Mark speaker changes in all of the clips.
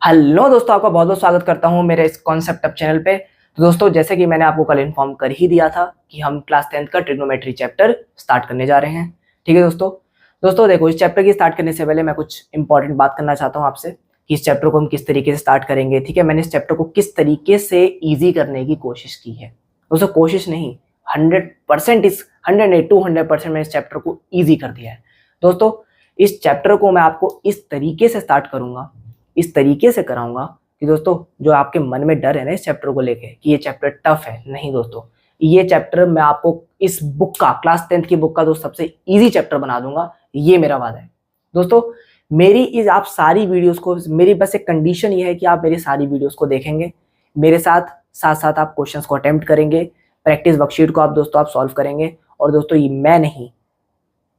Speaker 1: Hello दोस्तों, आपका बहुत बहुत स्वागत करता हूं मेरे इस कॉन्सेप्ट अप चैनल पे। तो दोस्तों, जैसे कि मैंने आपको कल इन्फॉर्म कर ही दिया था कि हम क्लास 10th का ट्रिग्नोमेट्री चैप्टर स्टार्ट करने जा रहे हैं। ठीक है दोस्तों देखो, इस चैप्टर की स्टार्ट करने से पहले मैं कुछ इंपॉर्टेंट बात करना चाहता हूं आपसे कि इस चैप्टर को हम किस तरीके से स्टार्ट करेंगे। ठीक है, मैंने इस चैप्टर को किस तरीके से ईजी करने की कोशिश की है। दोस्तों, कोशिश नहीं, 100% इस 100% मैंने इस चैप्टर को ईजी कर दिया है। दोस्तों, इस चैप्टर को मैं आपको इस तरीके से स्टार्ट करूंगा, इस तरीके से कराऊंगा कि दोस्तों, जो आपके मन में डर है ना इस चैप्टर को लेके कि ये चैप्टर टफ है, नहीं दोस्तों, ये चैप्टर मैं आपको इस बुक का, क्लास 10th की बुक का दोस्त सबसे इजी चैप्टर बना दूंगा, ये मेरा वादा है। दोस्तों, मेरी इस आप सारी वीडियोस को, मेरी बस एक कंडीशन ये है कि आप मेरी सारी वीडियोस को देखेंगे, मेरे साथ साथ साथ आप क्वेश्चंस को अटेम्प्ट करेंगे, प्रैक्टिस वर्कशीट को आप सॉल्व करेंगे। और दोस्तों, ये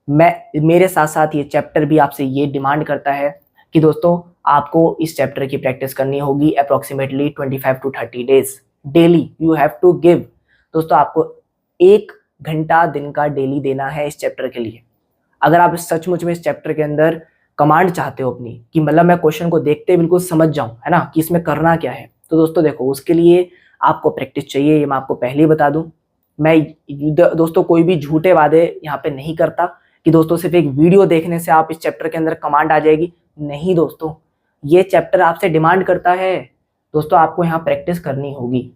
Speaker 1: मैं मेरे साथ साथ ये चैप्टर भी आपसे ये डिमांड करता है कि दोस्तों, आपको इस चैप्टर की प्रैक्टिस करनी होगी approximately 25 to 30 days daily. You have to give. दोस्तों, आपको 1 घंटा दिन का डेली देना है इस चैप्टर के लिए। अगर आप सचमुच में इस चैप्टर के अंदर कमांड चाहते हो अपनी, कि मतलब मैं क्वेश्चन को देखते बिल्कुल समझ जाऊं, है ना, कि इसमें करना क्या है, तो दोस्तों देखो, उसके लिए आपको प्रैक्टिस चाहिए, ये मैं आपको पहले ही बता दूं। मैं दोस्तों कोई भी झूठे वादे यहाँ पे नहीं करता कि दोस्तों सिर्फ एक वीडियो देखने से आप इस चैप्टर के अंदर कमांड आ जाएगी। नहीं दोस्तों, ये चैप्टर आपसे डिमांड करता है। दोस्तों, आपको यहाँ प्रैक्टिस करनी होगी।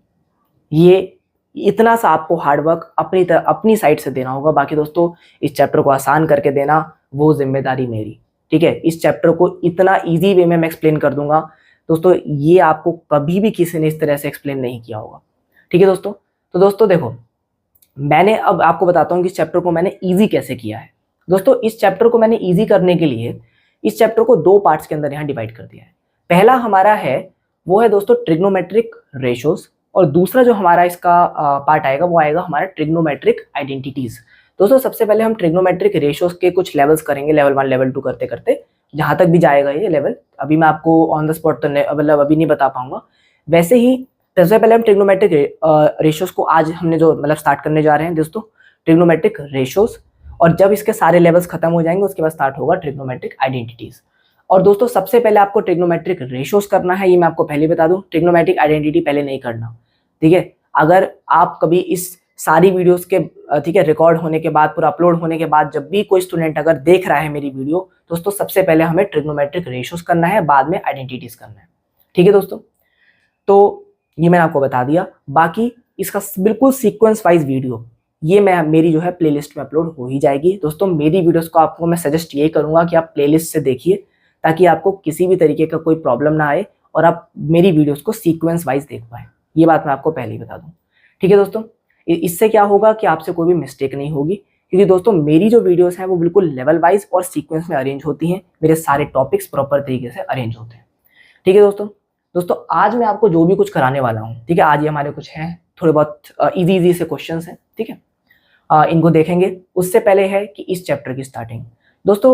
Speaker 1: ये इतना सा आपको हार्डवर्क अपनी साइड से देना होगा। बाकी दोस्तों, इस चैप्टर को आसान करके देना वो जिम्मेदारी मेरी। ठीक है, इस चैप्टर को इतना इजी वे में मैं एक्सप्लेन कर दूंगा दोस्तों, ये आपको कभी भी किसी ने इस तरह से एक्सप्लेन नहीं किया होगा। ठीक है दोस्तों, तो दोस्तों देखो, मैंने अब आपको बताता हूँ कि इस चैप्टर को मैंने ईजी कैसे किया है। दोस्तों, इस चैप्टर को मैंने ईजी करने के लिए इस चैप्टर को 2 पार्ट्स के अंदर यहाँ डिवाइड कर दिया है। पहला हमारा है, वो है दोस्तों ट्रिग्नोमेट्रिक रेशोज, और दूसरा जो हमारा इसका पार्ट आएगा वो आएगा हमारा ट्रिग्नोमेट्रिक आइडेंटिटीज। दोस्तों, सबसे पहले हम ट्रिग्नोमेट्रिक रेशोज के कुछ लेवल्स करेंगे, लेवल 1 लेवल 2 करते करते जहां तक भी जाएगा ये लेवल। अभी मैं आपको ऑन द स्पॉट तो मतलब अभी नहीं बता पाऊंगा। वैसे ही सबसे पहले हम ट्रिग्नोमेट्रिक रेशोज को आज हमने जो मतलब स्टार्ट करने जा रहे हैं दोस्तों, ट्रिग्नोमेट्रिक रेशोज। और जब इसके सारे लेवल्स खत्म हो जाएंगे उसके बाद स्टार्ट होगा ट्रिग्नोमेट्रिक आइडेंटिटीज। और दोस्तों, सबसे पहले आपको ट्रिग्नोमेट्रिक रेशोज करना है, ये मैं आपको पहले बता दूं। ट्रिग्नोमेट्रिक आइडेंटिटी पहले नहीं करना। ठीक है, अगर आप कभी इस सारी वीडियोस के ठीक है रिकॉर्ड होने के बाद, पूरा अपलोड होने के बाद, जब भी कोई स्टूडेंट अगर देख रहा है मेरी वीडियो, दोस्तों सबसे पहले हमें ट्रिग्नोमेट्रिक रेशोज करना है, बाद में आइडेंटिटीज करना है। ठीक है दोस्तों, तो ये मैंने आपको बता दिया। बाकी इसका बिल्कुल सीक्वेंस वाइज वीडियो ये मेरी जो है प्लेलिस्ट में अपलोड हो ही जाएगी। दोस्तों, मेरी वीडियोस को आपको मैं सजेस्ट ये करूंगा कि आप प्लेलिस्ट से देखिए, ताकि आपको किसी भी तरीके का कोई प्रॉब्लम ना आए और आप मेरी वीडियोस को सीक्वेंस वाइज देख पाएं। ये बात मैं आपको पहले ही बता दूं। ठीक है दोस्तों, इससे क्या होगा कि आपसे कोई भी मिस्टेक नहीं होगी, क्योंकि दोस्तों मेरी जो वीडियोस हैं वो बिल्कुल लेवल वाइज और सीक्वेंस में अरेंज होती हैं। मेरे सारे टॉपिक्स प्रॉपर तरीके से अरेंज होते हैं। ठीक है दोस्तों, आज मैं आपको जो भी कुछ कराने वाला हूँ, ठीक है, आज ये हमारे कुछ हैं थोड़े बहुत इजी से क्वेश्चंस हैं। ठीक है, इनको देखेंगे। उससे पहले है कि इस चैप्टर की स्टार्टिंग। दोस्तों,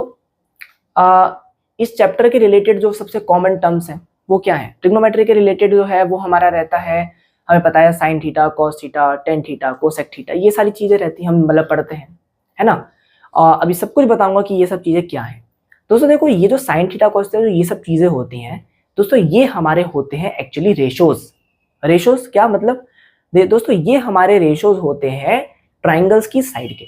Speaker 1: इस चैप्टर के रिलेटेड जो सबसे कॉमन टर्म्स हैं वो क्या है? ट्रिग्नोमेट्री के रिलेटेड जो है वो हमारा रहता है, हमें पता है sine theta, cos theta, tan theta, cosec theta, ये सारी चीजें रहती हैं, हम मतलब पढ़ते हैं, है ना। अभी सब कुछ बताऊंगा कि ये सब चीजें क्या है। दोस्तों देखो, ये जो साइन थीटा, कॉस थीटा, ये सब चीजें होती हैं दोस्तों, ये हमारे होते हैं एक्चुअली रेशोज। रेशोज क्या मतलब? दोस्तों, ये हमारे रेशोज होते हैं ट्राइंगल्स की साइड के,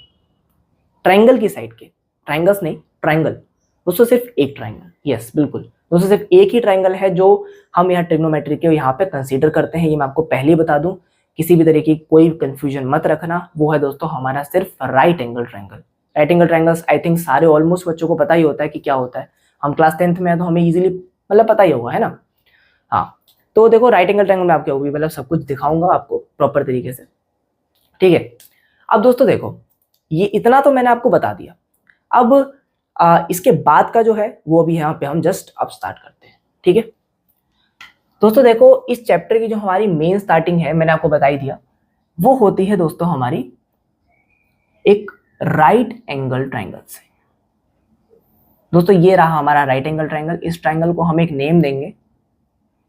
Speaker 1: ट्राइंगल की साइड के, ट्राइंगल्स नहीं, ट्राइंगल। दोस्तों सिर्फ एक ट्राइंगल, यस बिल्कुल दोस्तों, सिर्फ एक ही ट्राइंगल है जो हम यहाँ ट्रिग्नोमेट्री के यहाँ पे कंसीडर करते हैं। ये मैं आपको पहले ही बता दूं, किसी भी तरीके की कोई कंफ्यूजन मत रखना। वो है दोस्तों हमारा सिर्फ right angle triangle. Right angle triangles I think सारे ऑलमोस्ट बच्चों को पता ही होता है कि क्या होता है। हम क्लास 10th में है तो हमें इजीली मतलब पता ही होगा, है ना। हाँ, तो देखो, राइट एंगल ट्राइंगल में आपको होगी, मतलब सब कुछ दिखाऊंगा आपको प्रॉपर तरीके से। ठीक है, अब दोस्तों देखो, ये इतना तो मैंने आपको बता दिया। अब इसके बाद का जो है वो अभी यहाँ पे हम जस्ट अब स्टार्ट करते हैं। ठीक है दोस्तों, देखो, इस चैप्टर की जो हमारी मेन स्टार्टिंग है, मैंने आपको बता ही दिया, वो होती है दोस्तों हमारी एक राइट एंगल ट्राइंगल से। दोस्तों, ये रहा हमारा राइट एंगल ट्राइंगल। इस ट्राइंगल को हम एक नेम देंगे,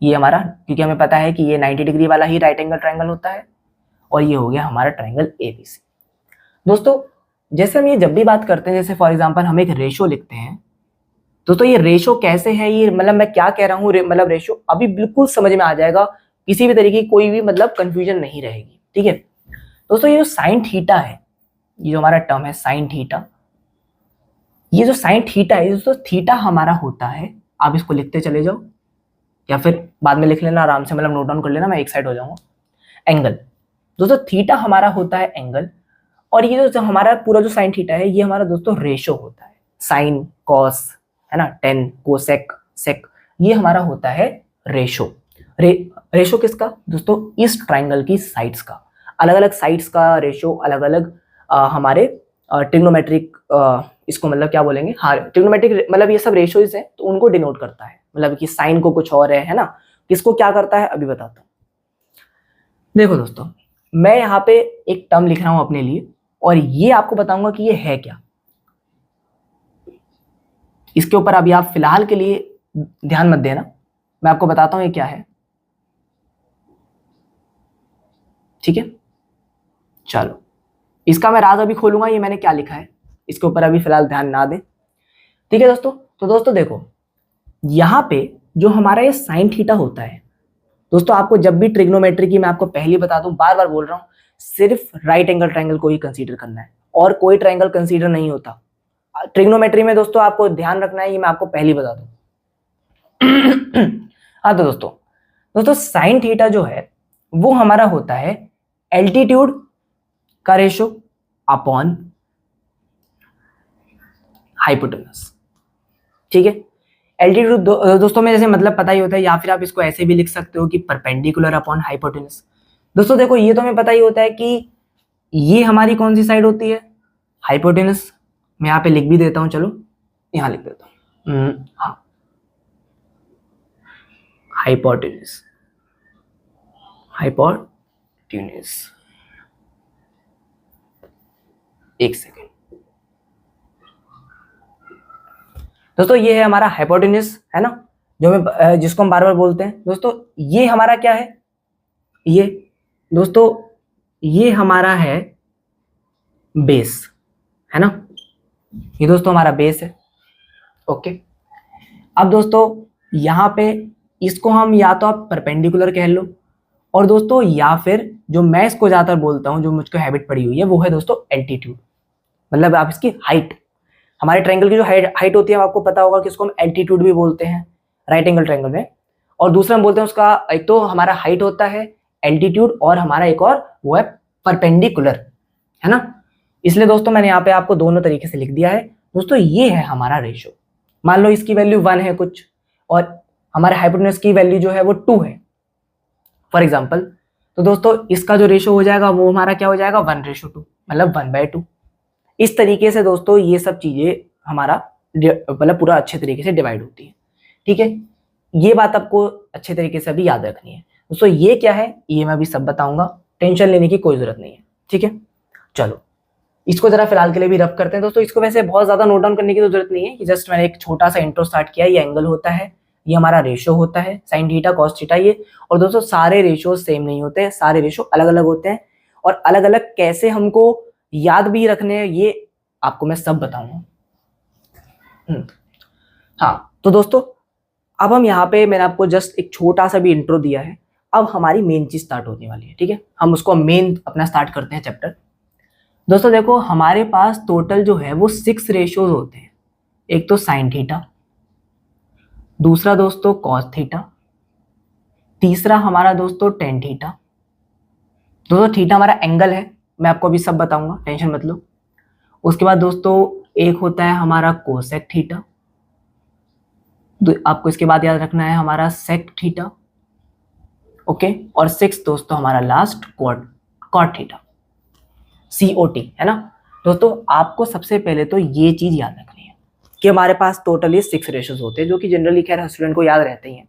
Speaker 1: ये हमारा, क्योंकि हमें पता है कि ये 90 डिग्री वाला ही राइट एंगल ट्राइंगल होता है, और ये हो गया हमारा ट्राइंगल एबीसी। दोस्तों, जैसे हम ये जब भी बात करते हैं, जैसे फॉर एग्जांपल हम एक रेशो लिखते हैं, दोस्तों ये रेशो कैसे है, ये मतलब मैं क्या कह रहा हूँ, मतलब रेशो अभी बिल्कुल समझ में आ जाएगा, किसी भी तरीके की कोई भी मतलब कंफ्यूजन नहीं रहेगी। ठीक है दोस्तों, ये जो साइन थीटा है, ये जो हमारा टर्म है साइन थीटा, ये जो साइन थीटा है दोस्तों, थीटा हमारा होता है, आप इसको लिखते चले जाओ या फिर बाद में लिख लेना आराम से, मतलब नोट डाउन कर लेना, मैं एक साइड हो जाऊंगा। एंगल दोस्तों, थीटा हमारा होता है एंगल, और ये जो हमारा पूरा जो साइन थीटा है, ये हमारा दोस्तों रेशो होता है, साइन कॉस है ना, टेन कोसेक सेक, ये हमारा होता है रेशो। रेशो किसका दोस्तों, इस ट्राइंगल की साइड्स का, अलग अलग साइड्स का रेशो, अलग अलग हमारे ट्रिग्नोमेट्रिक, इसको मतलब क्या बोलेंगे, हाँ ट्रिग्नोमेट्रिक, मतलब ये सब रेशोज है तो उनको डिनोट करता है, मतलब कि साइन को कुछ और है ना, किसको क्या करता है अभी बताता हूँ। देखो दोस्तों, मैं यहाँ पे एक टर्म लिख रहा हूं अपने लिए, और ये आपको बताऊंगा कि ये है क्या, इसके ऊपर अभी आप फिलहाल के लिए ध्यान मत देना, मैं आपको बताता हूं ये क्या है। ठीक है, चलो इसका मैं राज अभी खोलूंगा, ये मैंने क्या लिखा है, इसके ऊपर अभी फिलहाल ध्यान ना दें। ठीक है दोस्तों, तो दोस्तों देखो यहां पे जो हमारा ये साइन थीटा होता है दोस्तों, आपको जब भी ट्रिग्नोमेट्री की मैं आपको पहले बता दूं, बार बार बोल रहा हूं, सिर्फ राइट एंगल ट्रायंगल को ही कंसीडर करना है, और कोई ट्रायंगल कंसीडर नहीं होता ट्रिग्नोमेट्री में दोस्तों, आपको ध्यान रखना है, ये मैं आपको पहले बता दूं। हाँ तो दोस्तों, साइन थीटा जो है वो हमारा होता है एल्टीट्यूड का रेशो अपॉन हाइपोटेनस। ठीक है, एल्टीट्यूड दोस्तों में जैसे मतलब पता ही होता है, या फिर आप इसको ऐसे भी लिख सकते हो कि परपेंडिकुलर अपॉन हाइपोटेनस। दोस्तों देखो ये तो हमें पता ही होता है कि ये हमारी कौन सी साइड होती है, हाइपोटेनस। मैं यहाँ पे लिख भी देता हूं, चलो यहाँ लिख देता हूं, हाँ हाइपोटेनस, हाइपोटेनस, एक सेकेंड दोस्तों, ये है हमारा हाइपोटेनस है ना, जो मैं जिसको हम बार बार बोलते हैं दोस्तों, ये हमारा क्या है, ये दोस्तों ये हमारा है बेस है ना, ये दोस्तों हमारा बेस है। ओके, अब दोस्तों यहाँ पे इसको हम या तो आप परपेंडिकुलर कह लो, और दोस्तों या फिर जो मैं इसको ज्यादातर बोलता हूँ, जो मुझको हैबिट पड़ी हुई है, वो है दोस्तों एल्टीट्यूड, मतलब आप इसकी हाइट, हमारे ट्रायंगल की जो हाइट होती है, आपको पता होगा कि इसको हम एल्टीट्यूड भी बोलते हैं राइट एंगल ट्रायंगल में, और दूसरा हम बोलते हैं उसका, एक तो हमारा हाइट होता है एल्टीट्यूड, और हमारा एक और वो है परपेंडिकुलर है ना। इसलिए दोस्तों मैंने यहाँ पे आपको दोनों तरीके से लिख दिया है। दोस्तों ये है हमारा रेशो, मान लो इसकी वैल्यू 1 है कुछ, और हमारे हाइपोटेनस की वैल्यू जो है वो 2 है फॉर एग्जाम्पल, तो दोस्तों इसका जो रेशो हो जाएगा वो हमारा क्या हो जाएगा, 1:2, मतलब 1/2। इस तरीके से दोस्तों ये सब चीजें हमारा मतलब पूरा अच्छे तरीके से डिवाइड होती है। ठीक है, ये बात आपको अच्छे तरीके से अभी याद रखनी है दोस्तों। ये क्या है ये मैं अभी सब बताऊंगा, टेंशन लेने की कोई जरूरत नहीं है। ठीक है, चलो इसको जरा फिलहाल के लिए भी रब करते हैं दोस्तों। इसको वैसे बहुत ज्यादा नोट डाउन करने की तो जरूरत नहीं है, कि जस्ट मैंने एक छोटा सा इंट्रो स्टार्ट किया। ये एंगल होता है, ये हमारा रेशो होता है साइन थीटा कॉस थीटा ये, और दोस्तों सारे रेशो सेम नहीं होते हैं, सारे रेशो अलग अलग होते हैं, और अलग अलग कैसे हमको याद भी रखने हैं ये आपको मैं सब बताऊंगा। हाँ तो दोस्तों अब हम यहाँ पे, मैंने आपको जस्ट एक छोटा सा भी इंट्रो दिया है, अब हमारी मेन चीज स्टार्ट होने वाली है। ठीक है, हम उसको मेन अपना स्टार्ट करते हैं चैप्टर। दोस्तों देखो हमारे पास टोटल जो है वो 6 रेशियोज होते हैं। एक तो साइन थीटा, दूसरा दोस्तों कॉस थीटा, तीसरा हमारा दोस्तों टेन थीटा। दोस्तों थीटा हमारा एंगल है, मैं आपको अभी सब बताऊंगा, टेंशन मत लो। उसके बाद दोस्तों एक होता है हमारा कोसेक थीटा, आपको इसके बाद याद रखना है हमारा सेक थीटा। ओके, और 6 दोस्तों हमारा लास्ट कॉट थीटा, COT है ना। दोस्तों आपको सबसे पहले तो ये चीज याद रखनी है कि हमारे पास टोटली 6 रेशियोज होते हैं, जो कि जनरली खैर स्टूडेंट को याद रहते ही हैं।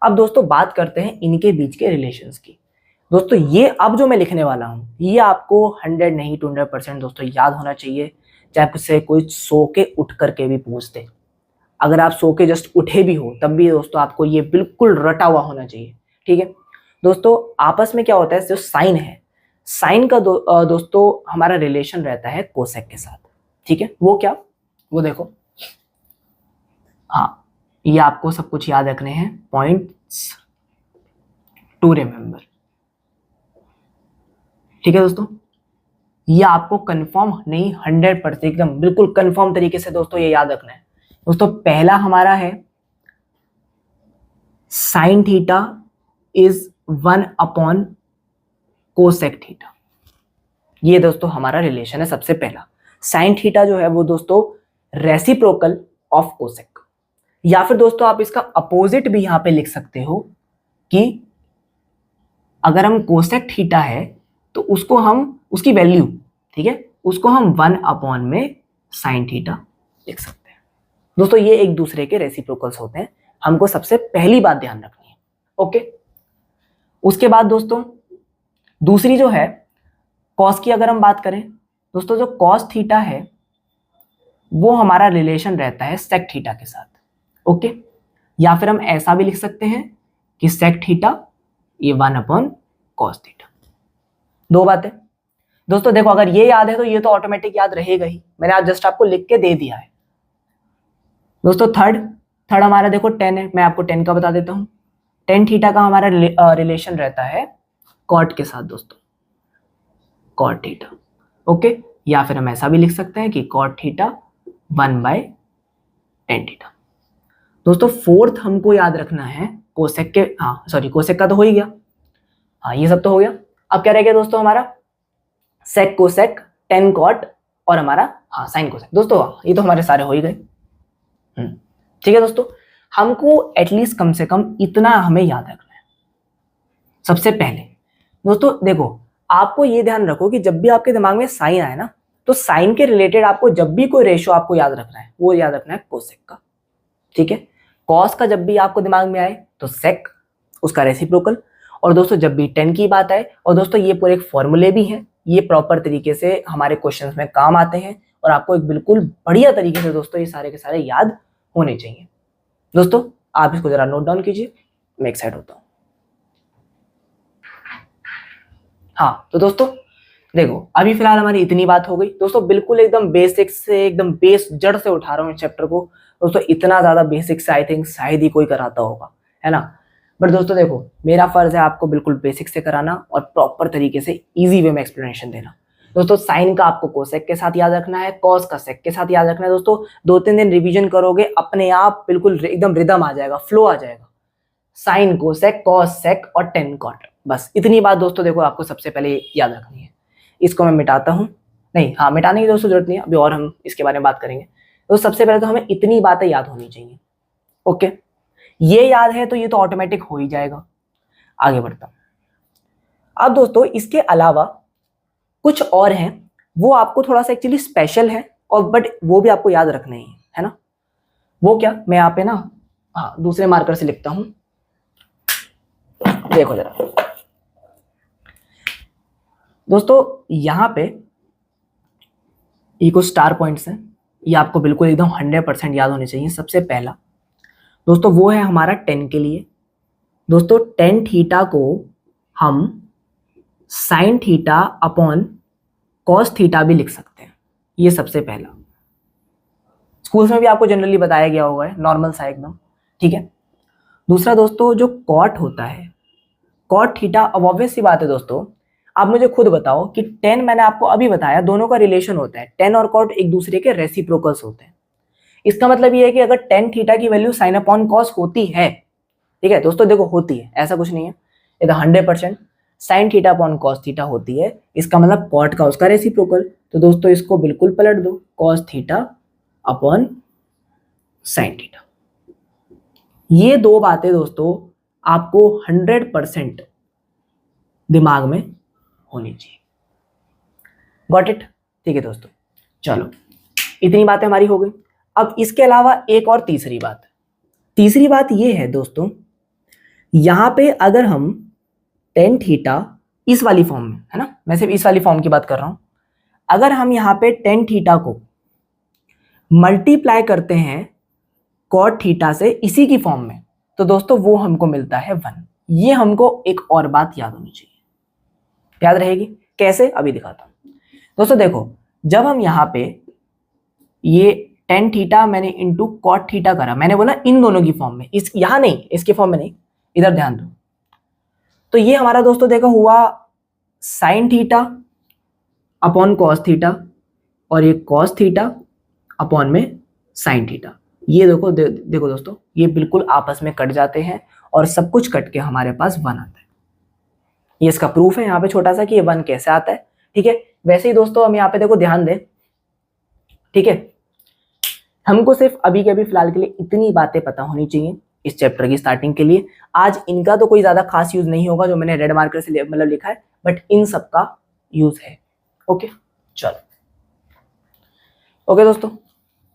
Speaker 1: अब दोस्तों बात करते हैं इनके बीच के रिलेशंस की। दोस्तों ये अब जो मैं लिखने वाला हूं ये आपको 100 नहीं 200% दोस्तों याद होना चाहिए, चाहे आपसे कोई सो के उठ करके भी पूछ दे। अगर आप सो के जस्ट उठे भी हो तब भी दोस्तों आपको ये बिल्कुल रटा हुआ होना चाहिए। ठीक है दोस्तों, आपस में क्या होता है, जो साइन है, साइन का दोस्तों हमारा रिलेशन रहता है कोसेक के साथ। ठीक है, वो क्या, वो देखो हाँ, ये आपको सब कुछ याद रखने हैं, पॉइंट्स टू रिमेंबर। ठीक है दोस्तों, ये आपको कंफर्म नहीं 100% एकदम बिल्कुल कंफर्म तरीके से दोस्तों ये याद रखना है। दोस्तों पहला हमारा है sine theta is 1 upon cosec theta. ये दोस्तों हमारा रिलेशन है सबसे पहला। साइन थीटा जो है वो दोस्तों रेसिप्रोकल ऑफ कोसेक, या फिर दोस्तों आप इसका अपोजिट भी यहां पे लिख सकते हो कि अगर हम कोसेक थीटा है तो उसको हम उसकी वैल्यू, ठीक है, उसको हम 1 अपॉन में साइन थीटा लिख सकते हैं। दोस्तों ये एक दूसरे के रेसिप्रोकल्स होते हैं, हमको सबसे पहली बात ध्यान रखनी है। ओके, उसके बाद दोस्तों दूसरी जो है कॉस की अगर हम बात करें दोस्तों, जो कॉस थीटा है वो हमारा रिलेशन रहता है सेक थीटा के साथ। ओके, या फिर हम ऐसा भी लिख सकते हैं कि सेक थीटा ये 1 अपॉन कॉस थीटा। दो बातें दोस्तों, देखो अगर ये याद है तो ये तो ऑटोमेटिक याद रहेगा ही, मैंने आज जस्ट आपको लिख के दे दिया है। दोस्तों थर्ड हमारा देखो 10 है, मैं आपको 10 का बता देता हूं। टेन थीटा का हमारा रिलेशन रहता है कॉट के साथ दोस्तों, कॉट थीटा। ओके, या फिर हम ऐसा भी लिख सकते हैं कि कॉट थीटा 1/10 थीटा। दोस्तों फोर्थ हमको याद रखना है कोसेक के, कोसेक का तो हो ही गया, हाँ ये सब तो हो गया। अब क्या रह गया दोस्तों हमारा सेक कोसेक टेन कॉट और हमारा साइन कोसेक। दोस्तों ये तो हमारे सारे हो ही गए। ठीक है दोस्तों, हमको एटलीस्ट कम से कम इतना हमें याद रखना है सबसे पहले। दोस्तों देखो आपको ये ध्यान रखो कि जब भी आपके दिमाग में साइन आए ना, तो साइन के रिलेटेड आपको जब भी कोई रेशियो आपको याद रखना है वो याद रखना है कोसेक का। ठीक है, कॉस का जब भी आपको दिमाग में आए तो सेक उसका रेसिप्रोकल, और दोस्तों जब भी 10 की बात आए, और दोस्तों ये पूरे एक फॉर्मूले भी हैं, ये प्रॉपर तरीके से हमारे क्वेश्चंस में काम आते हैं और आपको एक बिल्कुल बढ़िया तरीके से दोस्तों ये सारे के सारे याद होने चाहिए। दोस्तों आप इसको जरा नोट डाउन कीजिए, मैं एक्साइट होता हूं। हाँ तो दोस्तों देखो अभी फिलहाल हमारी इतनी बात हो गई दोस्तों, बिल्कुल एकदम बेसिक से एकदम बेस जड़ से उठा रहा हूँ इस चैप्टर को दोस्तों। इतना ज्यादा बेसिक से आई थिंक शायद ही कोई कराता होगा, है ना। बट दोस्तों देखो मेरा फर्ज है आपको बिल्कुल बेसिक से कराना और प्रॉपर तरीके से इजी वे में एक्सप्लेनेशन देना। दोस्तों साइन का आपको कोसेक के साथ याद रखना है, कॉस का सेक के साथ याद रखना है। दोस्तों 2-3 दिन रिवीजन करोगे अपने आप बिल्कुल एकदम रिदम आ जाएगा, फ्लो आ जाएगा। साइन कोसेक कॉस सेक और टेन कॉट, बस इतनी बात दोस्तों देखो आपको सबसे पहले याद रखनी है। इसको मैं मिटाता हूं, नहीं हाँ मिटाने की दोस्तों जरूरत नहीं है, अभी और हम इसके बारे में बात करेंगे। तो सबसे पहले तो हमें इतनी बातें याद होनी चाहिए। ओके, ये याद है तो ये तो ऑटोमेटिक हो ही जाएगा। आगे बढ़ता हूं। अब दोस्तों इसके अलावा कुछ और हैं, वो आपको थोड़ा सा एक्चुअली स्पेशल है और बट वो भी आपको याद रखने ही है ना। वो क्या, मैं यहाँ पे ना दूसरे मार्कर से लिखता हूं, देखो जरा दोस्तों यहाँ पे ये कुछ स्टार पॉइंट्स हैं, ये आपको बिल्कुल एकदम 100% याद होने चाहिए। सबसे पहला दोस्तों वो है हमारा 10 के लिए। दोस्तों टेन थीटा को हम sine theta upon cos theta भी लिख सकते हैं, ये सबसे पहला। स्कूल्स में भी आपको जनरली बताया गया होगा, नॉर्मल सा एकदम, ठीक है। दूसरा दोस्तों जो कॉट होता है, कॉट थीटा, अब ऑब्वियस सी बात है दोस्तों, आप मुझे खुद बताओ कि 10 मैंने आपको अभी बताया दोनों का रिलेशन होता है, 10 और कॉट एक दूसरे के रेसिप्रोकल्स होते हैं। इसका मतलब ये है कि अगर टेन थीटा की वैल्यू साइन अपॉन कॉस होती है, ठीक है दोस्तों, देखो होती है, ऐसा कुछ नहीं है, ये तो 100% sine theta upon cos theta होती है, इसका मतलब कॉट का उसका रेसिप्रोकल। तो दोस्तों इसको बिल्कुल पलट दो, cos theta upon sine theta. ये दो बातें दोस्तों आपको 100% दिमाग में होनी चाहिए। गॉट इट, ठीक है दोस्तों। चलो इतनी बातें हमारी हो गई। अब इसके अलावा एक और तीसरी बात ये है दोस्तों, यहां पे अगर हम टेन थीटा इस वाली फॉर्म में, है ना, मैं सिर्फ इस वाली फॉर्म की बात कर रहा हूं, अगर हम यहां पे टेन थीटा को मल्टीप्लाई करते हैं कॉट थीटा से इसी की फॉर्म में, तो दोस्तों वो हमको मिलता है 1। ये हमको एक और बात याद होनी चाहिए, याद रहेगी कैसे, अभी दिखाता हूं। दोस्तों देखो जब हम यहां पे ये टेन थीटा मैंने इंटू कॉट थीटा करा, मैंने बोला इन दोनों की फॉर्म में, इस यहां नहीं, इसके फॉर्म में नहीं, इधर ध्यान दो। तो ये हमारा दोस्तों देखो हुआ sine theta upon cos theta, और ये कॉस थीटा अपॉन में साइन थीटा। ये देखो देखो दोस्तों, ये बिल्कुल आपस में कट जाते हैं और सब कुछ कट के हमारे पास 1 आता है। ये इसका प्रूफ है यहाँ पे छोटा सा कि ये 1 कैसे आता है। ठीक है, वैसे ही दोस्तों हम यहाँ पे देखो ध्यान दें, ठीक है, हमको सिर्फ अभी के अभी फिलहाल के लिए इतनी बातें पता होनी चाहिए इस चैप्टर की स्टार्टिंग के लिए। आज इनका तो कोई ज्यादा खास यूज नहीं होगा जो मैंने रेड मार्कर से मतलब लिखा है, बट इन सब का यूज है। ओके चलो, ओके दोस्तों,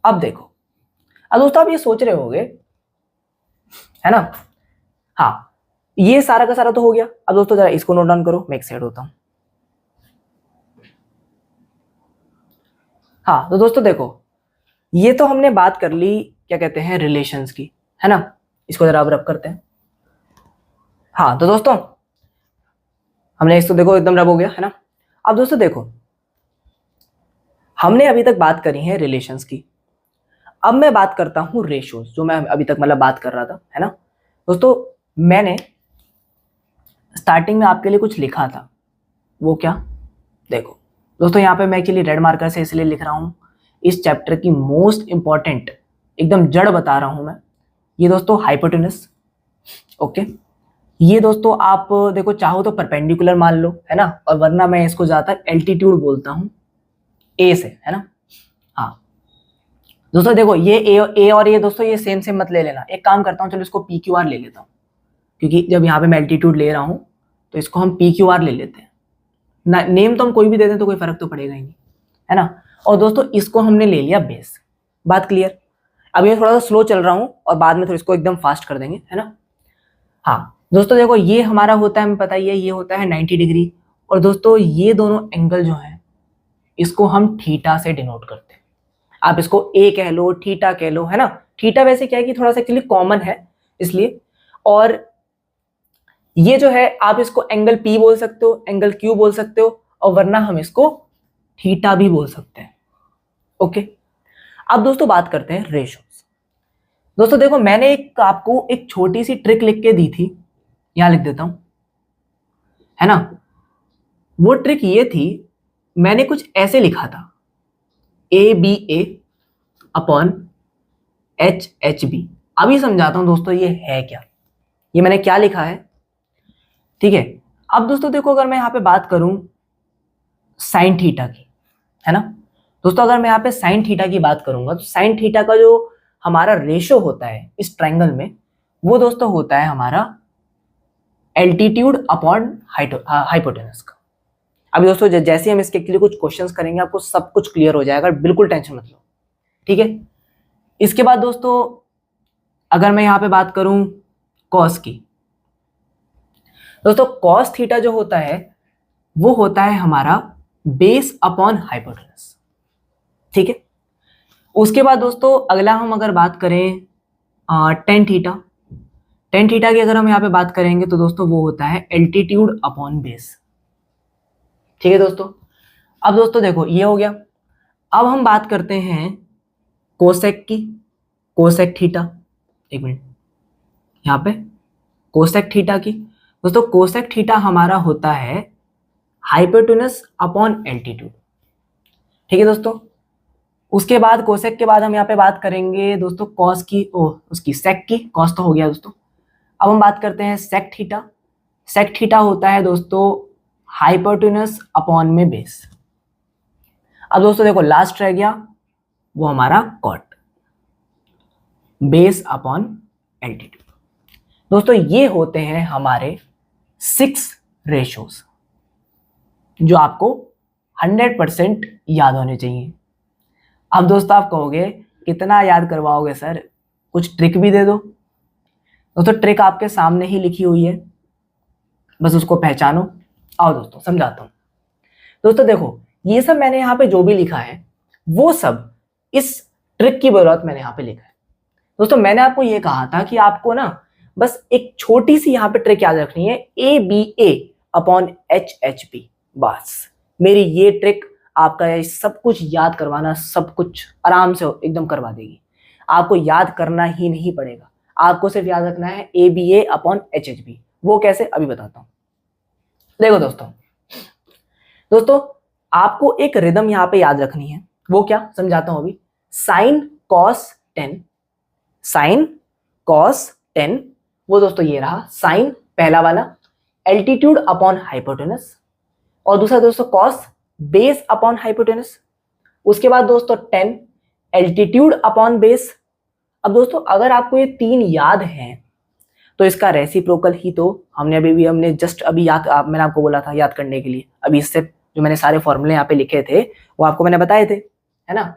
Speaker 1: अब देखो, अब दोस्तों आप ये सोच रहे होंगे, है ना, हाँ ये सारा का सारा तो हो गया। अब दोस्तों जरा इसको नोट डाउन करो, मैं एक साइड होता हूं। हाँ तो दोस्तों देखो, ये तो हमने बात कर ली क्या कहते हैं रिलेशंस की, है ना, इसको जरा अब रब करते हैं। हाँ तो दोस्तों हमने इसको देखो एकदम रब हो गया, है ना। अब दोस्तों देखो, हमने अभी तक बात करी है रिलेशंस की, अब मैं बात करता हूं रेशियोज, जो मैं अभी तक मतलब बात कर रहा था, है ना। दोस्तों मैंने स्टार्टिंग में आपके लिए कुछ लिखा था, वो क्या, देखो दोस्तों यहाँ पे मैं एक्चुअली रेड मार्कर से इसलिए लिख रहा हूं, इस चैप्टर की मोस्ट इंपॉर्टेंट एकदम जड़ बता रहा हूं मैं। ये दोस्तों हाइपोटेनस, ओके, ये दोस्तों आप देखो चाहो तो परपेंडिकुलर मान लो, है ना, और वरना मैं इसको ज्यादातर एल्टीट्यूड बोलता हूं ए से, है ना। हाँ दोस्तों देखो, ये ए और ये दोस्तों ये सेम सेम मत ले लेना, एक काम करता हूँ, चलो इसको पी क्यू आर ले लेता हूँ, क्योंकि जब यहाँ पे मैं एल्टीट्यूड ले रहा हूँ तो इसको हम पी क्यू आर ले लेते हैं ना, नेम तो हम कोई भी दे दें तो कोई फर्क तो पड़ेगा ही नहीं, है ना। और दोस्तों इसको हमने ले लिया बेस, बात क्लियर। अब ये थोड़ा सा स्लो चल रहा हूँ और बाद में थोड़ा इसको एकदम फास्ट कर देंगे, है ना। हाँ दोस्तों देखो, ये हमारा होता है, हमें पता ही है, ये होता है 90 डिग्री, और दोस्तों ये दोनों एंगल जो है इसको हम थीटा से डिनोट करते हैं। आप इसको ए कह लो, थीटा कह लो, है ना। थीटा वैसे क्या है कि थोड़ा सा एक्चुअली कॉमन है इसलिए, और ये जो है आप इसको एंगल पी बोल सकते हो, एंगल क्यू बोल सकते हो, और वरना हम इसको थीटा भी बोल सकते हैं। ओके, अब दोस्तों बात करते हैं रेशियोज। दोस्तों देखो, मैंने आपको एक छोटी सी ट्रिक लिख के दी थी, यहां लिख देता हूं, है ना। वो ट्रिक ये थी, मैंने कुछ ऐसे लिखा था, A B A upon H H B. अभी समझाता हूं दोस्तों ये है क्या, ये मैंने क्या लिखा है, ठीक है। अब दोस्तों देखो, अगर मैं यहां पे बात करूं साइन थीटा की, है ना, दोस्तों अगर मैं यहाँ पे साइन थीटा की बात करूंगा तो साइन थीटा का जो हमारा रेशो होता है इस ट्रायंगल में, वो दोस्तों होता है हमारा एल्टीट्यूड अपॉन हाइपोटेनस का। अभी दोस्तों जैसे हम इसके लिए कुछ क्वेश्चंस करेंगे आपको सब कुछ क्लियर हो जाएगा, बिल्कुल टेंशन मत लो, ठीक है। इसके बाद दोस्तों अगर मैं यहाँ पे बात करूं कॉस की, दोस्तों कॉस थीटा जो होता है वो होता है हमारा बेस अपॉन हाइपोटेनस, ठीक है। उसके बाद दोस्तों अगला हम अगर बात करें टेन थीटा, टेन थीटा की अगर हम यहाँ पे बात करेंगे तो दोस्तों वो होता है एल्टीट्यूड अपॉन बेस, ठीक है दोस्तों। अब दोस्तों देखो ये हो गया। अब हम बात करते हैं कोसेक की, कोसेक थीटा, एक मिनट यहाँ पे कोसेक थीटा की। दोस्तों कोसेक थीटा हमारा होता है हाइपोटेनस अपॉन एल्टीट्यूड, ठीक है दोस्तों। उसके बाद कोसेक के बाद हम यहाँ पे बात करेंगे दोस्तों कॉस की, उसकी सेक की, कॉस तो हो गया दोस्तों। अब हम बात करते हैं सेक थीटा। सेक थीटा होता है दोस्तों हाइपोटेनस अपॉन में बेस। अब दोस्तों देखो लास्ट रह गया वो हमारा कॉट, बेस अपॉन एल्टीट्यूड। दोस्तों ये होते हैं हमारे 6 रेशियोज जो आपको 100% याद होने चाहिए। अब दोस्तों आप कहोगे कितना याद करवाओगे सर, कुछ ट्रिक भी दे दो। दोस्तों ट्रिक आपके सामने ही लिखी हुई है, बस उसको पहचानो। आओ दोस्तों समझाता हूं। दोस्तों देखो ये सब मैंने यहाँ पे जो भी लिखा है वो सब इस ट्रिक की बदौलत मैंने यहाँ पे लिखा है। दोस्तों मैंने आपको ये कहा था कि आपको ना बस एक छोटी सी यहाँ पे ट्रिक याद रखनी है, A B A upon H H B. बस मेरी ये ट्रिक आपका ये सब कुछ याद करवाना, सब कुछ आराम से एकदम करवा देगी। आपको याद करना ही नहीं पड़ेगा, आपको सिर्फ याद रखना है ABA अपॉन HHB। वो कैसे, अभी बताता हूं। देखो दोस्तों आपको एक रिदम यहाँ पे याद रखनी है। वो क्या, समझाता हूं अभी। Sine cos tan, sine cos tan, वो दोस्तों ये रहा साइन पहला वाला, एल्टीट्यूड अपॉन हाइपोटेनस, और दूसरा दोस्तों कॉस बेस अपॉन हाइपोटेनस। उसके बाद दोस्तों टेन एल्टीट्यूड अपॉन बेस। अब दोस्तों अगर आपको ये तीन याद हैं तो इसका रेसिप्रोकल ही तो हमने जस्ट अभी याद, मैंने आपको बोला था याद करने के लिए। अभी इससे जो मैंने सारे फॉर्मूले यहाँ पे लिखे थे वो आपको मैंने बताए थे, है ना।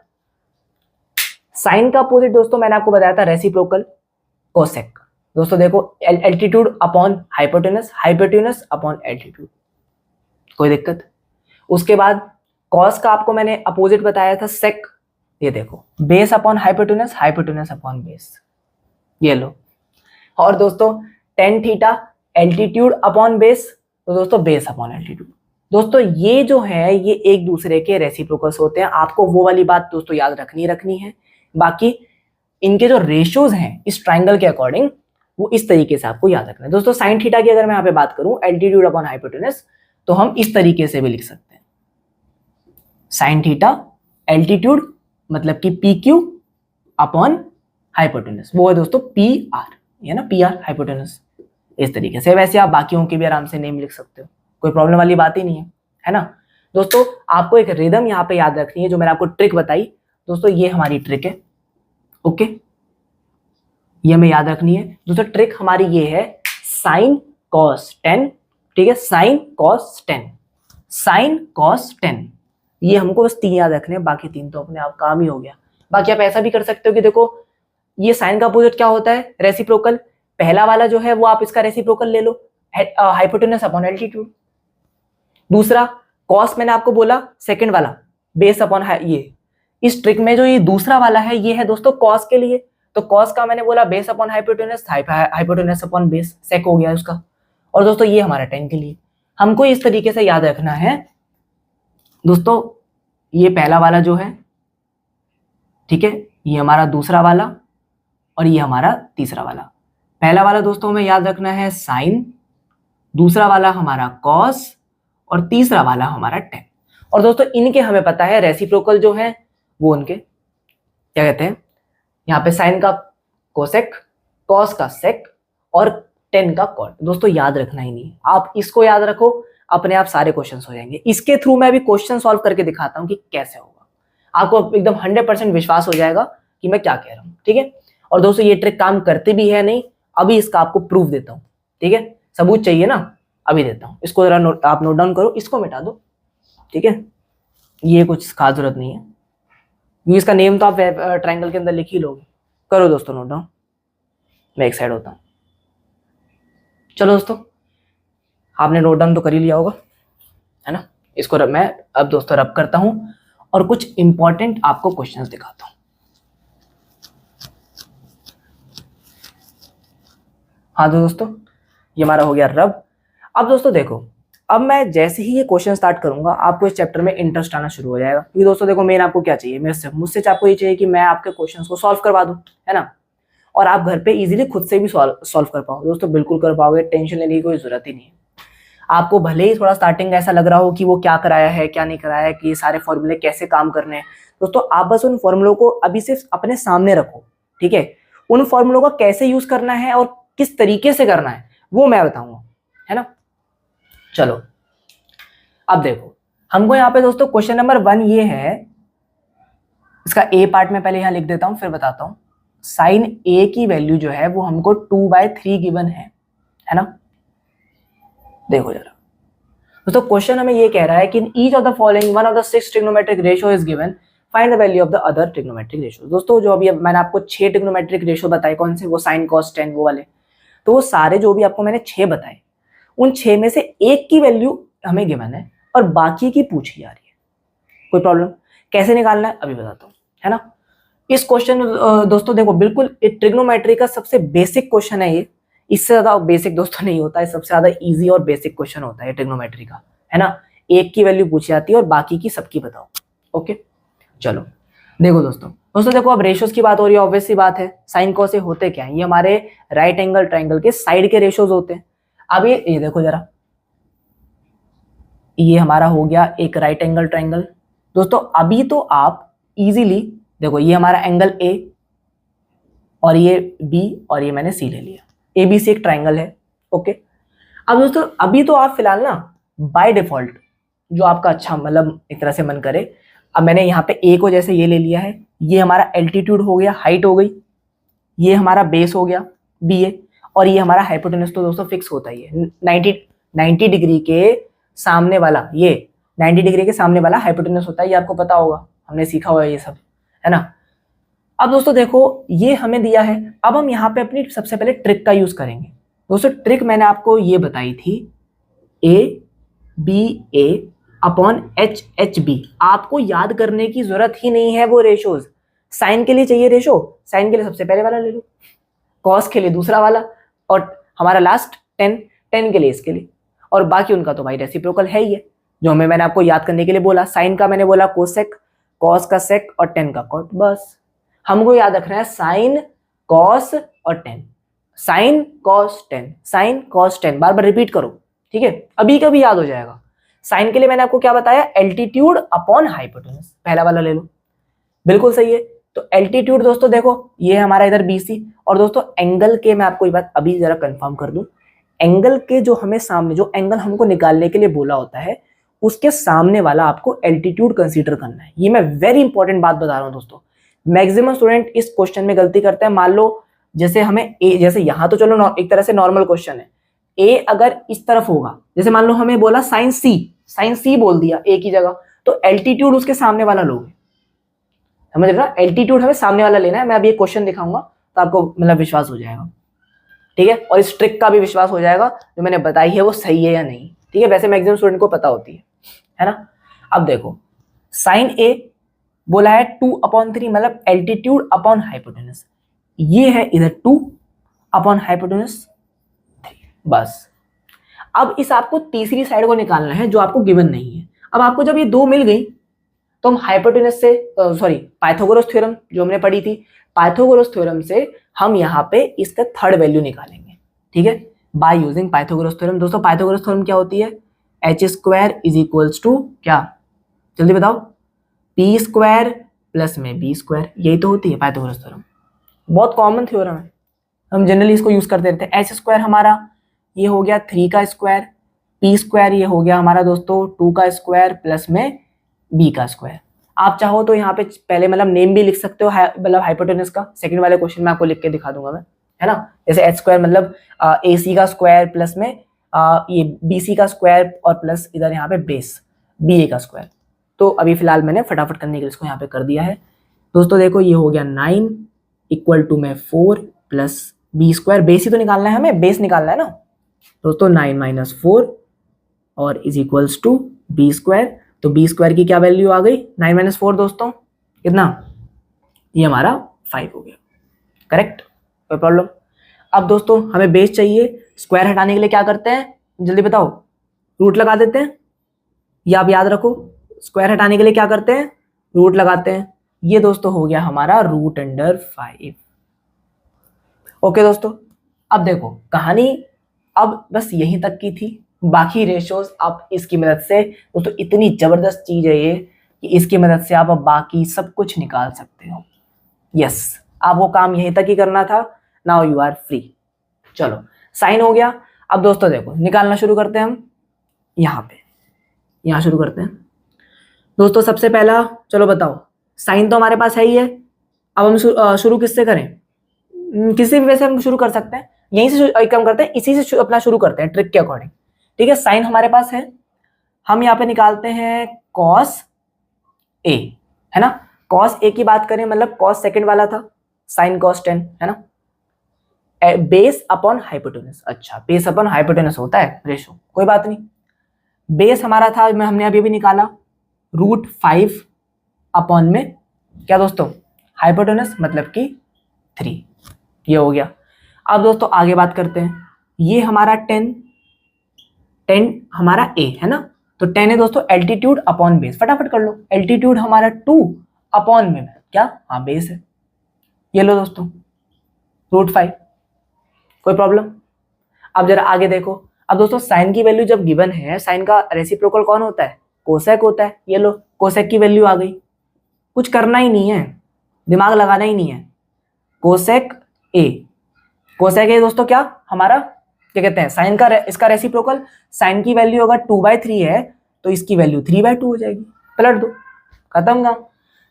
Speaker 1: साइन का अपोजिट दोस्तों मैंने आपको बताया था रेसिप्रोकल कोसेक। दोस्तों देखो altitude upon hypotenuse, hypotenuse upon altitude, कोई दिक्कत। उसके बाद कॉस का आपको मैंने अपोजिट बताया था सेक, ये देखो base upon hypotenuse, hypotenuse upon base, ये लो। और दोस्तों tan theta altitude upon base, तो दोस्तों बेस अपॉन एल्टीट्यूड। दोस्तों ये जो है ये एक दूसरे के रेसिप्रोकल्स होते हैं, आपको वो वाली बात दोस्तों याद रखनी है। बाकी इनके जो रेशियोज हैं इस ट्राइंगल के अकॉर्डिंग वो इस तरीके से आपको याद रखना है। दोस्तों साइन थीटा की अगर मैं यहाँ पे बात करूं एल्टीट्यूड अपॉन हाइपोटेनस, तो हम इस तरीके से भी लिख सकते हैं, साइन थीटा एल्टीट्यूड मतलब कि PQ अपॉन हाइपोटेनस, वो है दोस्तों PR, ये ना PR हाइपोटेनस, इस तरीके से। वैसे आप बाकियों के भी आराम से नेम लिख सकते हो, कोई प्रॉब्लम वाली बात ही नहीं है ना। दोस्तों आपको एक रिदम यहाँ पे याद रखनी है, जो मैंने आपको ट्रिक बताई दोस्तों, ये हमारी ट्रिक है। ओके, ये हमें याद रखनी है। दोस्तों ट्रिक हमारी ये है साइन कॉस 10, ठीक है, साइन कॉस 10, साइन कॉस 10, ये हमको बस तीन याद रखने हैं, बाकी तीन तो अपने आप काम ही हो गया। बाकी आप ऐसा भी कर सकते हो कि देखो ये साइन का अपोजिट क्या होता है, रेसिप्रोकल। पहला वाला जो है वो आप इसका रेसिप्रोकल ले लो, हाइपोटेनस अपॉन एल्टीट्यूड। दूसरा कॉस मैंने आपको बोला सेकंड वाला बेस अपॉन, ये इस ट्रिक में जो ये दूसरा वाला है ये है दोस्तों कॉस के लिए, तो कॉस का मैंने बोला base upon hypotenuse, hypotenuse upon base, sec हो गया उसका। और दोस्तों ये हमारा 10 के लिए हमको इस तरीके से याद रखना है। दोस्तों ये पहला वाला जो है, ठीक है, ये हमारा दूसरा वाला और ये हमारा तीसरा वाला। पहला वाला दोस्तों हमें याद रखना है साइन, दूसरा वाला हमारा कॉस और तीसरा वाला हमारा टेन। और दोस्तों इनके हमें पता है रेसिप्रोकल जो है वो उनके क्या कहते हैं, यहाँ पे साइन का कोसेक, कॉस का सेक और टेन का कॉट। दोस्तों याद रखना ही नहीं, आप इसको याद रखो, अपने आप सारे क्वेश्चंस हो जाएंगे। इसके थ्रू मैं अभी क्वेश्चन सॉल्व करके दिखाता हूँ कि कैसे होगा, आपको एकदम 100% विश्वास हो जाएगा कि मैं क्या कह रहा हूँ, ठीक है। और दोस्तों ये ट्रिक काम करती भी है नहीं, अभी इसका आपको प्रूफ देता हूँ, ठीक है, सबूत चाहिए ना, अभी देता हूँ। इसको जरा आप नोट डाउन करो, इसको मिटा दो, ठीक है, ये कुछ खास जरूरत नहीं है, क्योंकि इसका नेम तो आप ट्राइंगल के अंदर लिख ही लोगे। करो दोस्तों नोट डाउन, मैं एक साइड होता हूँ। चलो दोस्तों आपने नोट डाउन तो कर ही लिया होगा, है ना। इसको मैं अब दोस्तों रब करता हूं और कुछ इंपॉर्टेंट आपको क्वेश्चंस दिखाता हूं। हाँ तो दोस्तों ये हमारा हो गया रब। अब दोस्तों देखो, अब मैं जैसे ही ये क्वेश्चन स्टार्ट करूंगा आपको इस चैप्टर में इंटरेस्ट आना शुरू हो जाएगा। क्योंकि दोस्तों देखो मेन आपको क्या चाहिए, मुझसे आपको ये चाहिए कि मैं आपके क्वेश्चंस को सॉल्व करवा दूं, है ना, और आप घर पे इजीली खुद से भी सॉल्व कर पाओ। दोस्तों बिल्कुल कर पाओगे, टेंशन लेने की कोई जरूरत ही नहीं है। आपको भले ही थोड़ा स्टार्टिंग ऐसा लग रहा हो कि वो क्या कराया है क्या नहीं कराया है, कि ये सारे फॉर्मूले कैसे काम करने हैं, दोस्तों आप बस उन फॉर्मूलों को अभी सिर्फ अपने सामने रखो, ठीक है। उन फॉर्मूलों का कैसे यूज करना है और किस तरीके से करना है वो मैं बताऊंगा, है ना। चलो अब देखो, हमको यहाँ पे दोस्तों क्वेश्चन नंबर 1 ये है, इसका ए पार्ट में पहले यहाँ लिख देता हूँ फिर बताता हूँ। साइन ए की वैल्यू जो है वो हमको 2/3 गिवन है ना। देखो जरा दोस्तों, क्वेश्चन हमें ये कह रहा है कि in each of the following one of the 6 trigonometric ratio is given, find the value of the other trigonometric ratio. दोस्तों जो अभी मैंने आपको 6 ट्रिग्नोमेट्रिक रेशियो बताए, कौन से, वो साइन कॉस टेन वो वाले, तो वो सारे जो भी आपको मैंने 6 बताए, उन 6 में से एक की वैल्यू हमें गिवन है और बाकी की पूछी जा रही है। कोई प्रॉब्लम, कैसे निकालना है अभी बताता हूँ, है ना। इस क्वेश्चन दोस्तों देखो बिल्कुल ट्रिग्नोमेट्री का सबसे बेसिक क्वेश्चन है ये, इससे ज्यादा बेसिक दोस्तों नहीं होता है, सबसे ज्यादा इजी और बेसिक क्वेश्चन होता है ट्रिग्नोमेट्री का, है ना। एक की वैल्यू पूछी जाती है और बाकी की सबकी बताओ। ओके चलो देखो दोस्तों देखो अब रेशियोज की बात हो रही है, ऑब्वियस सी बात है। साइन कॉस ये होते क्या है, ये हमारे राइट एंगल ट्राइंगल के साइड के रेशियोज होते हैं। अब ये देखो जरा, ये हमारा हो गया एक राइट एंगल ट्राइंगल। दोस्तों अभी तो आप इजीली देखो, ये हमारा एंगल ए और ये बी और ये मैंने सी ले लिया, ए बी सी एक ट्राइंगल है। ओके अब दोस्तों अभी तो आप फिलहाल ना बाय डिफॉल्ट जो आपका अच्छा मतलब एक तरह से मन करे, अब मैंने यहाँ पे ए को जैसे ये ले लिया है, ये हमारा एल्टीट्यूड हो गया, हाइट हो गई, ये हमारा बेस हो गया बी ए, और ये हमारा हाइपोटेनस तो दोस्तों फिक्स होता ही है 90 डिग्री के सामने वाला, ये 90 डिग्री के सामने वाला हाइपोटेनस होता है, ये आपको पता होगा, हमने सीखा हुआ है ये सब, है ना। अब दोस्तों देखो ये हमें दिया है, अब हम यहाँ पे अपनी सबसे पहले ट्रिक का यूज करेंगे। दोस्तों ट्रिक मैंने आपको ये बताई थी, A B A upon H H B. आपको याद करने की जरूरत ही नहीं है वो रेशोज। साइन के लिए चाहिए रेशो, साइन के लिए सबसे पहले वाला ले लो, कॉस के लिए दूसरा वाला, और हमारा लास्ट 10 के लिए इसके लिए, और बाकी उनका तो भाई रेसिप्रोकल है ही है जो मैंने आपको याद करने के लिए बोला। साइन का मैंने बोला कोसेक, कॉस का सेक और 10 का कॉट। बस हमको याद रखना है साइन कॉस और 10, साइन कॉस 10, साइन कॉस 10, बार बार रिपीट करो, ठीक है, अभी कभी याद हो जाएगा। साइन के लिए मैंने आपको क्या बताया, एल्टीट्यूड अपॉन हाइपोटेनस, पहला वाला ले लो, बिल्कुल सही है। तो एल्टीट्यूड दोस्तों देखो ये है हमारा इधर बीसी, और दोस्तों एंगल के मैं आपको ये बात अभी जरा कंफर्म कर दूं, एंगल के जो हमें सामने जो एंगल हमको निकालने के लिए बोला होता है उसके सामने वाला आपको एल्टीट्यूड कंसीडर करना है। ये मैं वेरी इंपॉर्टेंट बात बता रहा हूं दोस्तों, मैक्सिमम स्टूडेंट इस क्वेश्चन में गलती करते हैं। मान लो जैसे हमें ए, जैसे यहां तो चलो एक तरह से नॉर्मल क्वेश्चन है, ए अगर इस तरफ होगा, जैसे मान लो हमें बोला साइन सी बोल दिया ए की जगह, तो एल्टीट्यूड उसके सामने वाला लोगे, समझ रहे हो, एल्टीट्यूड हमें सामने वाला लेना है। मैं अभी एक क्वेश्चन दिखाऊंगा तो आपको मतलब विश्वास हो जाएगा, ठीक है, और इस ट्रिक का भी विश्वास हो जाएगा जो मैंने बताई है वो सही है या नहीं, ठीक है। वैसे मैक्सिमम स्टूडेंट को पता होती है ना। अब देखो साइन ए बोला है 2/3 मतलब एल्टीट्यूड अपॉन हाइपोटेनस, ये है इधर 2 अपॉन हाइपोटेनस 3, बस। अब इस आपको तीसरी साइड को निकालना है जो आपको गिवन नहीं है। अब आपको जब ये दो मिल गई तो हम हाइपोटेनस से पाइथागोरस थ्योरम जो हमने पढ़ी थी, पाइथागोरस थ्योरम से हम यहाँ पे इसका थर्ड वैल्यू निकालेंगे, ठीक है, बाय यूजिंग पाइथागोरस थ्योरम। दोस्तों पाइथागोरस थ्योरम क्या होती है, h² इज इक्वल्स टू क्या, जल्दी बताओ, p² प्लस में b², यही तो होती है पाइथागोरस थ्योरम, बहुत कॉमन थ्योरम है, हम जनरली इसको यूज करते रहते हैं। h² हमारा ये हो गया 3 का स्क्वायर, p² ये हो गया हमारा दोस्तों 2 का स्क्वायर प्लस में b का स्क्वायर। आप चाहो तो यहाँ पे पहले मतलब नेम भी लिख सकते हो, मतलब हाइपोटेनस का, सेकंड वाले क्वेश्चन में आपको लिख के दिखा दूंगा मैं, है ना। जैसे h² मतलब ac का स्क्वायर प्लस में ये bc का स्क्वायर और प्लस इधर यहाँ पे बेस ba का स्क्वायर। तो अभी फिलहाल मैंने फटाफट करने के लिए इसको यहाँ पे कर दिया है। दोस्तों देखो ये हो गया 9 इक्वल टू में 4 प्लस b², बेस ही तो निकालना है हमें, बेस निकालना है ना दोस्तों, 9 - 4 और इज इक्वल्स टू b²। तो b² की क्या वैल्यू आ गई, 9 - 4 दोस्तों कितना, ये हमारा 5 हो गया, करेक्ट, कोई प्रॉब्लम। अब दोस्तों हमें बेस चाहिए, स्क्वायर हटाने के लिए क्या करते हैं, जल्दी बताओ, रूट लगा देते हैं, या आप याद रखो स्क्वायर हटाने के लिए क्या करते हैं, रूट लगाते हैं। ये दोस्तों हो गया हमारा √5। ओके दोस्तों, अब देखो कहानी अब बस यहीं तक की थी, बाकी रेशियोज आप इसकी मदद से, दोस्तों इतनी जबरदस्त चीज है ये कि इसकी मदद से आप अब बाकी सब कुछ निकाल सकते हो। यस, आपको काम यहीं तक ही करना था, नाउ यू आर फ्री। चलो साइन हो गया। अब दोस्तों देखो निकालना शुरू करते हैं हम, यहाँ शुरू करते हैं दोस्तों। सबसे पहला चलो बताओ, साइन तो हमारे पास है ही है, अब हम शुरू किससे करें, किसी भी वजह से हम शुरू कर सकते हैं, यहीं से एक काम करते हैं, इसी से अपना शुरू करते हैं ट्रिक के अकॉर्डिंग, ठीक है। साइन हमारे पास है, हम यहाँ पे निकालते हैं cos a, है ना। cos a की बात करें मतलब cos सेकंड वाला था, sin cos 10, है ना, बेस अपॉन हाइपोटेनस। अच्छा बेस अपॉन हाइपोटेनस होता है रेशो, कोई बात नहीं। बेस हमारा था, हमने अभी भी निकाला √5 अपॉन में क्या दोस्तों, हाइपोटेनस मतलब कि 3, ये हो गया। अब दोस्तों आगे बात करते हैं, ये हमारा 10 हमारा a है ना, तो 10 है दोस्तों एल्टीट्यूड अपॉन बेस, फटाफट कर लो। एल्टीट्यूड हमारा 2 अपॉन में क्या, हाँ बेस है, ये लो दोस्तों √5। कोई प्रॉब्लम? अब जरा आगे देखो। अब दोस्तों साइन की वैल्यू जब गिवन है, साइन का रेसिप्रोकल कौन होता है, कोसेक होता है। ये लो कोसेक की वैल्यू आ गई, कुछ करना ही नहीं है, दिमाग लगाना ही नहीं है। कोसेक ए, कोसेक ए दोस्तों क्या हमारा, क्या कहते हैं, साइन का इसका रेसिप्रोकल। साइन की वैल्यू अगर 2/3 है तो इसकी वैल्यू 3/2 हो जाएगी, पलट दो, खत्म काम।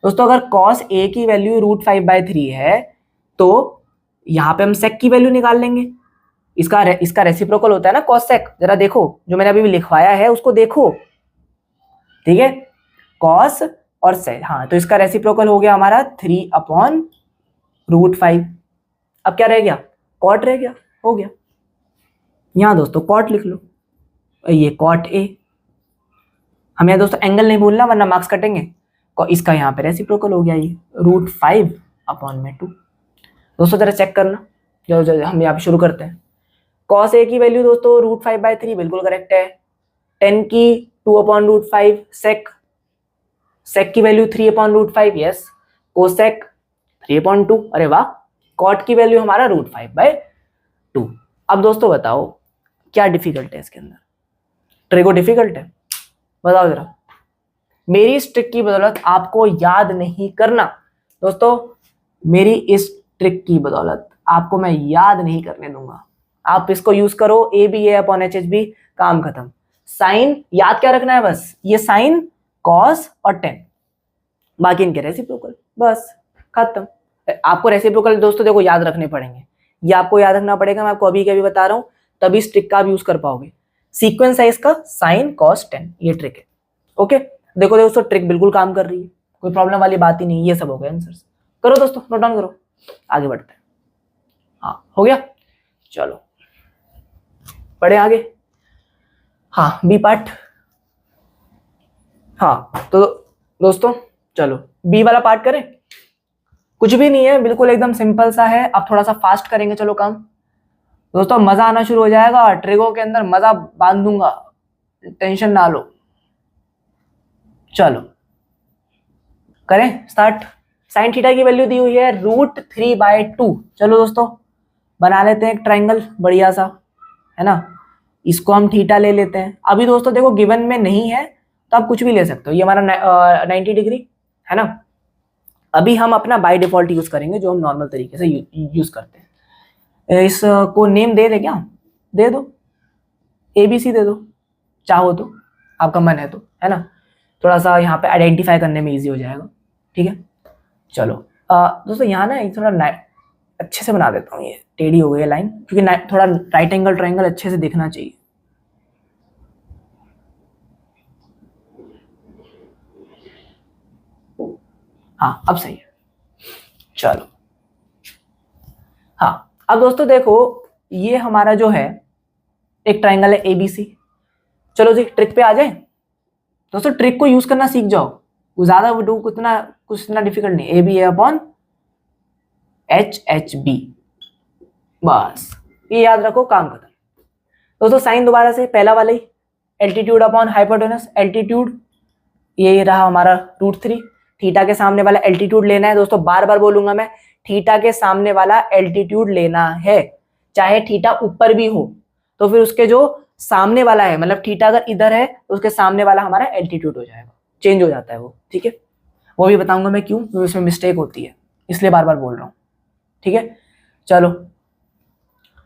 Speaker 1: दोस्तों अगर कॉस ए की वैल्यू √5/3 है तो यहाँ पे हम सेक की वैल्यू निकाल लेंगे। इसका रेसिप्रोकल होता है ना कॉस सेक, जरा देखो जो मैंने अभी लिखवाया है उसको देखो, ठीक है, कॉस और सेक। हाँ तो इसका रेसिप्रोकल हो गया हमारा 3/√5। अब क्या रह गया, कॉट रह गया, हो गया। यहाँ दोस्तों कॉट लिख लो, ये कॉट ए। हमें यहाँ दोस्तों एंगल नहीं भूलना वरना मार्क्स कटेंगे। इसका यहाँ पे रेसिप्रोकल हो गया ये √5/2। दोस्तों जरा चेक करना, जो हम यहाँ पे शुरू करते हैं। कॉस ए की वैल्यू दोस्तों √5/3 बिल्कुल करेक्ट है। 10 की 2/√5 सेक, सेक की वैल्यू 3/√5, यस। कोसेक 3/2, अरे वाह। कॉट की वैल्यू हमारा √5/2। अब दोस्तों बताओ क्या डिफिकल्ट है इसके अंदर, ट्रिको डिफिकल्ट है, बताओ जरा। मेरी इस ट्रिक की बदौलत आपको याद नहीं करना दोस्तों, मेरी इस ट्रिक की बदौलत आपको मैं याद नहीं करने दूंगा। आप इसको यूज करो, ABA/HHB, काम खत्म। साइन याद क्या रखना है, बस ये साइन, कॉस और टेन, बाकी इनके रेसिप्रोकल, बस खत्म। आपको रेसिप्रोकल दोस्तों देखो याद रखने पड़ेंगे, ये आपको याद रखना पड़ेगा, मैं आपको अभी के अभी बता रहा हूं, तभी इस ट्रिक का आप यूज कर पाओगे। सीक्वेंस है इसका साइन कॉस टेन, ये ट्रिक है। ओके देखो दोस्तों ट्रिक बिल्कुल काम कर रही है, कोई प्रॉब्लम वाली बात ही नहीं। ये सब हो गया आंसर्स, करो दोस्तों नोट डाउन करो, आगे बढ़ते हैं। हाँ हो गया, चलो बढ़े आगे। हाँ बी पार्ट, हाँ तो दोस्तों चलो बी वाला पार्ट करें। कुछ भी नहीं है, बिल्कुल एकदम सिंपल सा है। अब थोड़ा सा फास्ट करेंगे चलो काम, दोस्तों मजा आना शुरू हो जाएगा, ट्रिगो के अंदर मजा बांध दूंगा, टेंशन ना लो। चलो करें स्टार्ट। साइन थीटा की वैल्यू दी हुई है √3/2। चलो दोस्तों बना लेते हैं एक ट्राइंगल बढ़िया सा, है ना। इसको हम थीटा ले लेते हैं। अभी दोस्तों देखो गिवन में नहीं है तो आप कुछ भी ले सकते हो, ये हमारा 90 डिग्री है ना। अभी हम अपना बाय डिफॉल्ट यूज करेंगे जो हम नॉर्मल तरीके से यूज करते हैं। इसको नेम दे दे, क्या दे दो, ABC दे दो चाहो तो, आपका मन है तो, है ना। थोड़ा सा यहाँ पे आइडेंटिफाई करने में इजी हो जाएगा, ठीक है। चलो दोस्तों यहाँ ना थोड़ा अच्छे से बना देता हूँ, ये टेढ़ी हो गई है लाइन, क्योंकि थोड़ा राइट एंगल ट्रायंगल अच्छे से दिखना चाहिए। हाँ अब सही है, चलो। हाँ अब दोस्तों देखो ये हमारा जो है एक ट्रायंगल है ABC। चलो जी ट्रिक पे आ जाए दोस्तों, ट्रिक को यूज करना सीख जाओ, ज्यादा कुछ इतना डिफिकल्ट नहीं। ABA/HHB, बस ये याद रखो, काम खत्म। दोस्तों साइन दोबारा से पहला वाला ही, एल्टीट्यूड अपॉन हाइपोटेनस। एल्टीट्यूड ये रहा हमारा √3। थीटा के सामने वाला एल्टीट्यूड लेना है दोस्तों, बार बार बोलूंगा मैं, थीटा के सामने वाला एल्टीट्यूड लेना है। चाहे थीटा ऊपर भी हो तो फिर उसके जो सामने वाला है, मतलब थीटा अगर इधर है तो उसके सामने वाला हमारा एल्टीट्यूड हो जाएगा, चेंज हो जाता है वो, ठीक है। वो भी बताऊंगा मैं क्यों, क्योंकि उसमें मिस्टेक होती है, इसलिए बार बार बोल रहा हूँ, ठीक है। चलो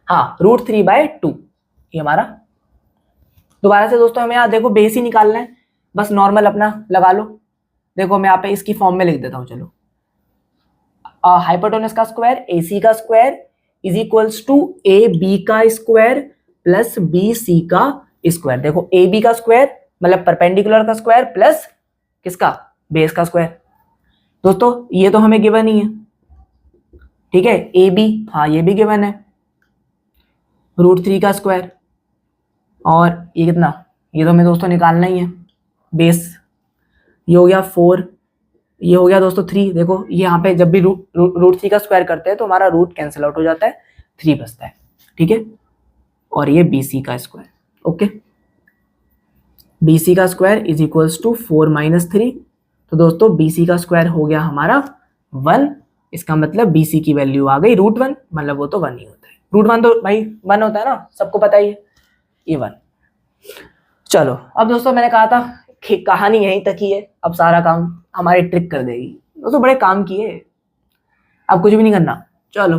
Speaker 1: हाँ √3/2 ये हमारा। दोबारा से दोस्तों हमें यहाँ देखो बेस ही निकालना है, बस नॉर्मल अपना लगा लो। देखो मैं यहाँ पे इसकी फॉर्म में लिख देता हूँ, चलो। हाइपोटेनस का स्क्वायर AC का square is equals to AB का स्क्वायर प्लस BC का स्क्वायर। देखो AB का स्क्वायर मतलब परपेंडिकुलर का स्क्वायर प्लस किसका, बेस का स्क्वायर। दोस्तों ये तो हमें गिवन ही है, ठीक है। AB हाँ ये भी गिवन है, √3 का स्क्वायर, और ये कितना, ये तो हमें दोस्तों निकालना ही है, बेस। ये हो गया 4, ये हो गया दोस्तों 3। देखो ये यहाँ पे जब भी √3 का स्क्वायर करते हैं तो हमारा रूट कैंसिल आउट हो जाता है, 3 बचता है, ठीक है। और ये BC का स्क्वायर, ओके। BC का square is equals to 4 minus 3। तो दोस्तों BC का स्क्वायर हो गया हमारा 1, इसका मतलब BC की वैल्यू आ गई √1, मतलब वो तो 1 ही होता है। √1 तो भाई 1 होता है ना, सबको पता ही है, ये 1। चलो अब दोस्तों मैंने कहा था कि कहानी यहीं तक ही है, अब सारा काम हमारी ट्रिक कर देगी। दोस्तों बड़े काम किए, अब कुछ भी नहीं करना। चलो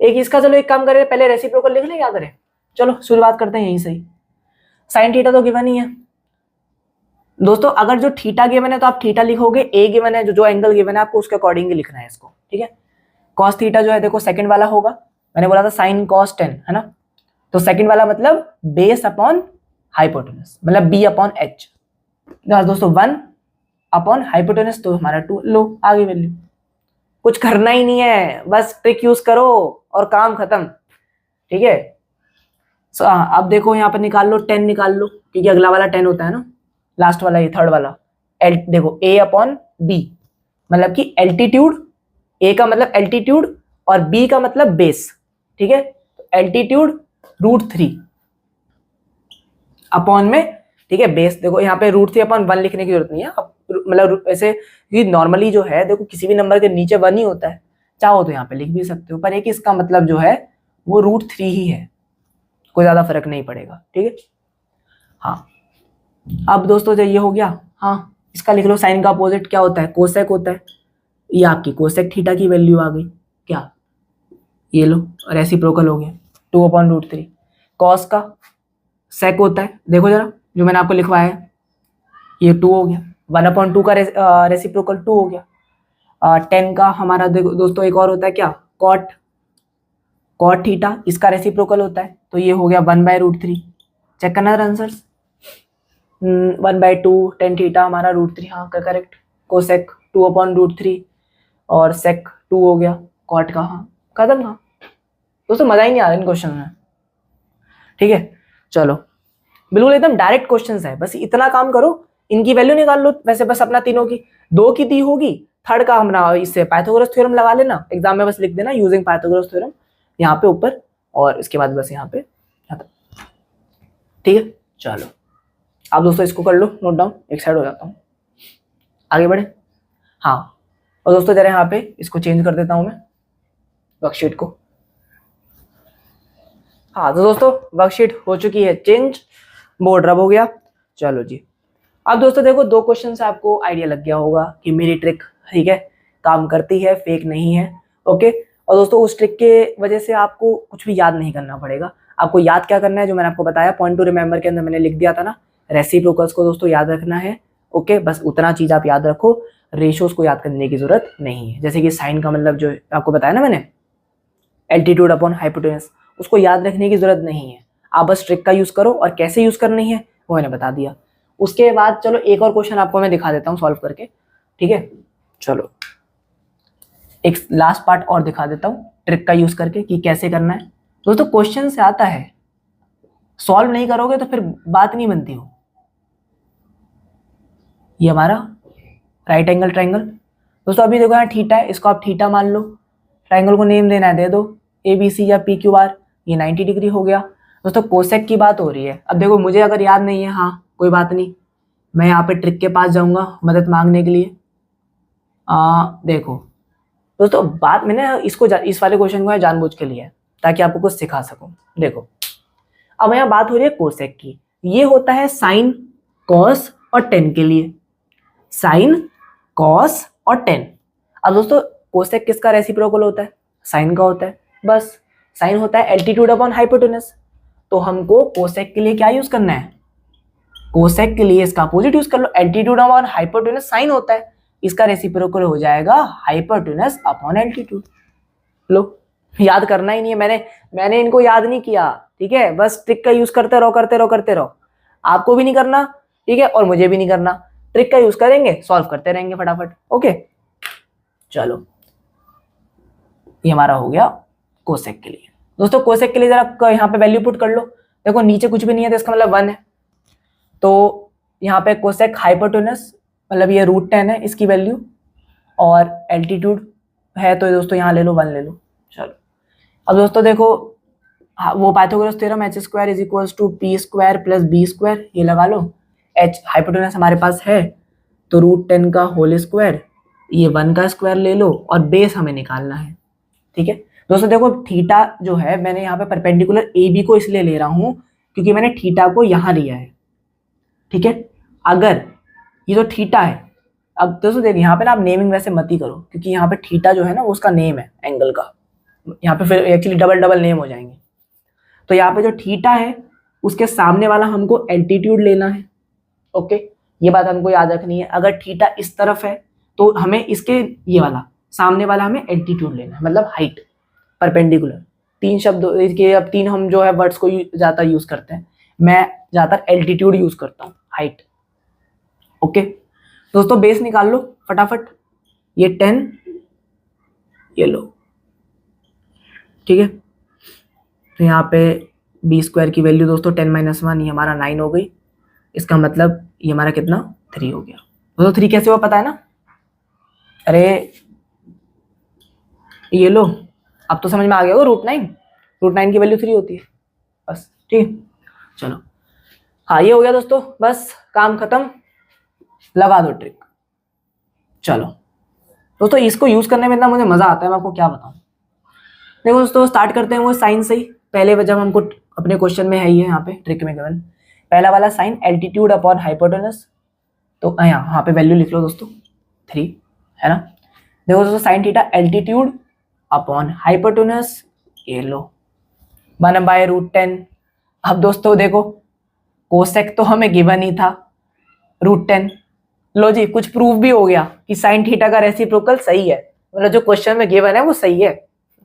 Speaker 1: एक इसका, चलो एक काम करें, पहले रेसिप्रोकल लिख ले, क्या करें। चलो शुरुआत करते हैं यहीं से ही। साइन थीटा तो गिवन ही है दोस्तों, अगर जो थीटा गिवन है तो आप थीटा लिखोगे, ए गिवन है, जो एंगल गिवन है आपको उसके अकॉर्डिंग ही लिखना है इसको, ठीक है। कॉस थीटा जो है देखो सेकंड वाला होगा, मैंने बोला था साइन कॉस 10 है ना, तो सेकंड वाला मतलब बेस अपॉन हाइपोटेनस, मतलब b अपॉन h। दोस्तों 1 अपॉन हाइपोटेनस तो हमारा 2, लो आगे वैल्यू, कुछ करना ही नहीं है, बस ट्रिक यूज करो और काम खत्म, ठीक है। अब देखो यहाँ पर निकाल लो 10 निकाल लो, क्योंकि अगला वाला 10 होता है ना, लास्ट वाला ये थर्ड वाला। देखो a अपॉन b मतलब कि एल्टीट्यूड, a का मतलब एल्टीट्यूड और b का मतलब बेस, ठीक है। एल्टीट्यूड √3 अपॉन में, ठीक है, बेस। देखो यहाँ पे √3 अपॉन 1 लिखने की जरूरत नहीं है, मतलब ऐसे नॉर्मली जो है देखो किसी भी नंबर के नीचे 1 ही होता है, चाहो तो यहाँ पे लिख भी सकते हो, पर एक इसका मतलब जो है वो √3 ही है, कोई ज्यादा फर्क नहीं पड़ेगा, ठीक है। हाँ अब दोस्तों जो ये हो गया, हाँ इसका लिख लो, साइन का अपोजिट क्या होता है, कोसेक होता है। ये आपकी कोसेक थीटा की वैल्यू आ गई क्या, ये लो, रेसिप्रोकल हो गया 2/√3। कॉस का सेक होता है, देखो जरा जो मैंने आपको लिखवाया है, ये 2 हो गया, 1/2 का रेसिप्रोकल 2 हो गया। 10 का हमारा देखो दोस्तों एक और होता है क्या, कॉट थीटा, इसका रेसिप्रोकल होता है, तो ये हो गया 1/√3। चेक करना आंसर, 1/2 10 थीटा हमारा √3, हाँ करेक्ट। कोसेक 2/√3 और सेक 2 हो गया, कॉट का, हाँ खत्म। हाँ दोस्तों मजा ही नहीं आ रहा इन क्वेश्चन में, ठीक है। चलो बिल्कुल एकदम डायरेक्ट क्वेश्चंस है, बस इतना काम करो, इनकी वैल्यू निकाल लो। वैसे बस अपना तीनों की, 2 की दी होगी, थर्ड का हमारा इससे पाइथागोरस थ्योरम लगा लेना, एग्जाम में बस लिख देना यूजिंग पाइथागोरस थ्योरम यहाँ पे ऊपर, और इसके बाद बस यहाँ पे, ठीक है। चलो आप दोस्तों इसको कर लो नोट डाउन, एक साइड हो जाता हूँ, आगे बढ़े। हाँ और दोस्तों जरा यहाँ पे इसको चेंज कर देता हूँ मैं वर्कशीट को। हाँ तो दोस्तों वर्कशीट हो चुकी है चेंज, बोर्ड रब हो गया। चलो जी अब दोस्तों देखो 2 क्वेश्चन से आपको आइडिया लग गया होगा कि मेरी ट्रिक, ठीक है, काम करती है, फेक नहीं है, ओके। और दोस्तों उस ट्रिक के वजह से आपको कुछ भी याद नहीं करना पड़ेगा। आपको याद क्या करना है, जो मैंने आपको बताया पॉइंट टू रिमेंबर के अंदर मैंने लिख दिया था ना, रेसिप्रोकल्स को दोस्तों याद रखना है, ओके, बस उतना चीज आप याद रखो, रेशियोज को याद करने की जरूरत नहीं है। जैसे कि साइन का मतलब जो आपको बताया ना मैंने, एल्टीट्यूड अपॉन हाइपोटेनस, उसको याद रखने की जरूरत नहीं है, आप बस ट्रिक का यूज करो, और कैसे यूज करनी है वो मैंने बता दिया। उसके बाद चलो एक और क्वेश्चन आपको मैं दिखा देता हूँ सॉल्व करके, ठीक है। चलो एक लास्ट पार्ट और दिखा देता हूँ ट्रिक का यूज करके कि कैसे करना है। दोस्तों क्वेश्चन से आता है, सॉल्व नहीं करोगे तो फिर बात नहीं बनती हो। ये हमारा राइट एंगल ट्राइंगल दोस्तों, अभी देखो यहाँ थीटा है, इसको आप थीटा मान लो, ट्राइंगल को नेम देना है दे दो, ABC या PQR, ये 90 डिग्री हो गया। दोस्तों कोसेक की बात हो रही है, अब देखो मुझे अगर याद नहीं है, हाँ कोई बात नहीं, मैं यहाँ पे ट्रिक के पास जाऊंगा मदद मांगने के लिए। देखो दोस्तों बात मैंने इसको इस वाले क्वेश्चन को जानबूझ के लिए ताकि आपको कुछ सिखा सकूं। देखो अब यहाँ बात हो रही है कोसेक की, ये होता है साइन कॉस और टेन के लिए, साइन कॉस और टेन। अब दोस्तों कोसेक किसका रेसिप्रोकल होता है, साइन का होता है, बस साइन होता है एल्टीट्यूड अपॉन हाइपोटेनस, तो हमको कोसेक के लिए क्या यूज करना है, कोसेक के लिए इसका अपोजिट यूज कर लो, एल्टीट्यूड अपॉन हाइपोटेनस साइन होता है, इसका रेसिप्रोकल हो जाएगा हाइपोटेनस अपॉन एल्टीट्यूड। लो याद करना ही नहीं है, मैंने इनको याद नहीं किया, ठीक है, बस ट्रिक का यूज करते रहो करते रहो करते रहो, आपको भी नहीं करना, ठीक है, और मुझे भी नहीं करना, ट्रिक का यूज करेंगे, सॉल्व करते रहेंगे फटाफट, ओके। चलो ये हमारा हो गया कोसेक के लिए। दोस्तों कोसेक के लिए जरा यहाँ पे वैल्यू पुट कर लो, देखो नीचे कुछ भी नहीं है तो इसका मतलब 1 है, तो यहाँ पे कोसेक हाइपोटेनस मतलब ये √10 है इसकी वैल्यू, और एल्टीट्यूड है तो दोस्तों यहाँ ले लो 1 ले लो। चलो अब दोस्तों देखो वो Pythagoras theorem h² = p² + b², ये लगा लो, एच हाइपोटेनस हमारे पास है, तो √10 का होल स्क्वायर, ये 1 का स्क्वायर ले लो और बेस हमें निकालना है। ठीक है दोस्तों, देखो थीटा जो है मैंने यहाँ पे परपेंडिकुलर ए बी को इसलिए ले रहा हूँ क्योंकि मैंने थीटा को यहाँ लिया है। ठीक है, अगर ये जो थीटा है, अब दोस्तों देखिए यहाँ पे ना आप नेमिंग वैसे मत ही करो, क्योंकि यहाँ पे थीटा जो है ना उसका नेम है एंगल का, यहाँ पे फिर एक्चुअली डबल डबल नेम हो जाएंगे। तो यहाँ पे जो थीटा है उसके सामने वाला हमको एल्टीट्यूड लेना है। ओके, ये बात हमको याद रखनी है। अगर थीटा इस तरफ है तो हमें इसके ये वाला सामने वाला हमें एल्टीट्यूड लेना है, मतलब हाइट परपेंडिकुलर। 3 शब्द इसके, अब 3 हम जो है वर्ड्स को ज्यादा यूज करते हैं, मैं ज्यादातर एल्टीट्यूड यूज करता हूँ, हाइट। ओके दोस्तों, बेस निकाल लो फटाफट, ये 10 ये लो। ठीक है, तो यहाँ पे बी स्क्वायर की वैल्यू दोस्तों 10 - 1 ये हमारा 9 हो गई। इसका मतलब ये हमारा कितना 3 हो गया। दोस्तों 3 कैसे हुआ पता है ना? अरे ये लो, अब तो समझ में आ गया होगा, √9 की वैल्यू 3 होती है बस। ठीक, चलो हाँ ये हो गया दोस्तों, बस काम खत्म, लगा दो ट्रिक। चलो दोस्तों, इसको यूज करने में इतना मुझे मजा आता है, मैं आपको क्या बताऊं। देखो दोस्तों, स्टार्ट करते हैं वो साइन से ही। पहले जब हमको अपने क्वेश्चन में है, ये यहाँ पे ट्रिक में केवल पहला वाला साइन एल्टीट्यूड अपॉन हाइपोटेनस, तो यहाँ पे वैल्यू लिख लो दोस्तों 3, है ना। देखो दोस्तों, sine theta altitude upon hypotenuse, ये लो 1/√10। अब दोस्तों देखो, कोसेक तो हमें गिवन ही था √10। लो जी, कुछ प्रूफ भी हो गया कि साइन थीटा का रेसिप्रोकल सही है, मतलब जो क्वेश्चन में गिवन है वो सही है।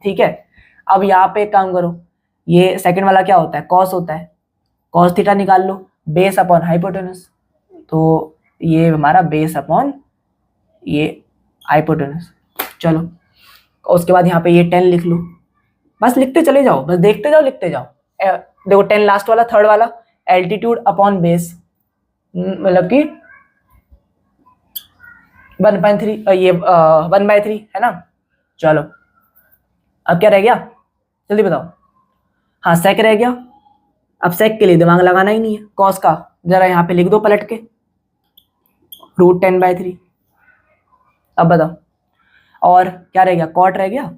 Speaker 1: ठीक है, अब यहाँ पे एक काम करो, ये सेकंड वाला क्या होता है, कॉस होता है, कॉस थीटा निकाल लो, बेस अपॉन हाइपोटेनस, तो ये हमारा बेस अपॉन ये हाइपोटेनस। चलो उसके बाद यहाँ पे ये 10 लिख लो, बस लिखते चले जाओ, बस देखते जाओ लिखते जाओ। देखो 10 लास्ट वाला, थर्ड वाला एल्टीट्यूड अपॉन बेस, मतलब कि 1/3, ये 1/3 है ना। चलो अब क्या रह गया, जल्दी बताओ। हाँ सेक रह गया। अब सेक के लिए दिमाग लगाना ही नहीं है, कॉस का जरा यहाँ पे लिख दो पलट के, √10/3। अब बताओ, और क्या रह गया, कॉट रह गया,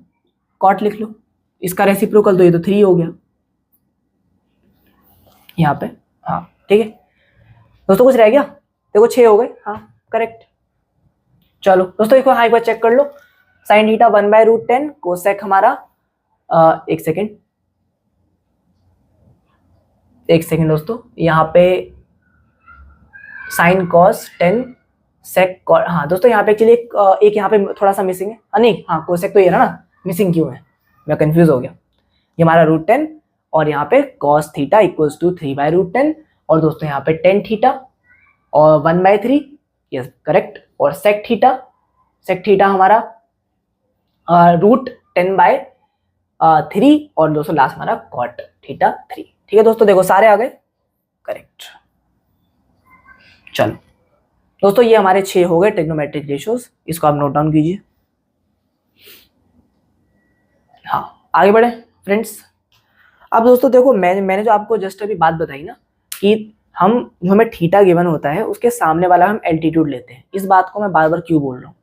Speaker 1: कॉट लिख लो, इसका रेसिप्रोकल तो ये तो 3 हो गया यहाँ पे। हाँ ठीक है दोस्तों, कुछ रह गया, देखो 6 हो गए, हाँ करेक्ट। चलो दोस्तों इसको हाँ एक बार चेक कर लो, साइन थीटा 1/√10, कोसेक हमारा एक सेकेंड दोस्तों, यहाँ पे साइन कॉस 10 सेक कॉट। हाँ दोस्तों यहाँ पे एक्चुअली एक यहाँ पे थोड़ा सा मिसिंग है, नहीं हाँ कोसेक तो ये रहा ना, मिसिंग क्यों है, मैं कंफ्यूज हो गया। ये हमारा √10 और यहाँ पे कॉस थीटा इक्वल्स टू 3/√10, और दोस्तों यहाँ पे टेन थीटा और 1/3, यस करेक्ट, और सेक थीटा हमारा √10/3, और दोस्तों लास्ट हमारा कॉट थीटा 3। ठीक है दोस्तों, देखो सारे आ गए करेक्ट। चलो दोस्तों, ये हमारे 6 हो गए ट्रिग्नोमेट्रिक रेशियोज, इसको आप नोट डाउन कीजिए। हाँ आगे बढ़े फ्रेंड्स। अब दोस्तों देखो, मैंने जो आपको जस्ट अभी बात बताई ना कि हमें थीटा गिवन होता है, उसके सामने वाला हम एल्टीट्यूड लेते हैं। इस बात को मैं बार बार क्यों बोल रहा हूँ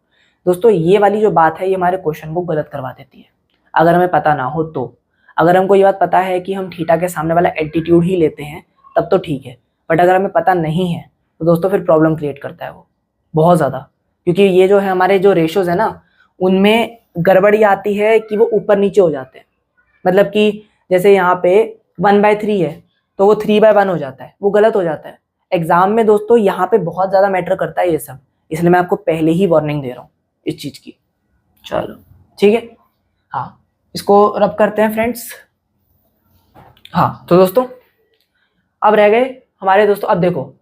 Speaker 1: दोस्तों, ये वाली जो बात है ये हमारे क्वेश्चन को गलत करवा देती है, अगर हमें पता ना हो तो। अगर हमको ये बात पता है कि हम थीटा के सामने वाला एल्टीट्यूड ही लेते हैं तब तो ठीक है, बट अगर हमें पता नहीं है तो दोस्तों फिर प्रॉब्लम क्रिएट करता है वो बहुत ज़्यादा, क्योंकि ये जो है हमारे जो रेशोज है ना उनमें गड़बड़ी आती है कि वो ऊपर नीचे हो जाते हैं। मतलब कि जैसे यहाँ पे 1/3 है तो वो 3/1 हो जाता है, वो गलत हो जाता है। एग्जाम में दोस्तों यहाँ पे बहुत ज़्यादा मैटर करता है ये सब, इसलिए मैं आपको पहले ही वार्निंग दे रहा हूँ इस चीज़ की। चलो ठीक है, हाँ इसको रब करते हैं फ्रेंड्स। हाँ तो दोस्तों अब रह गए हमारे दोस्तों, अब देखो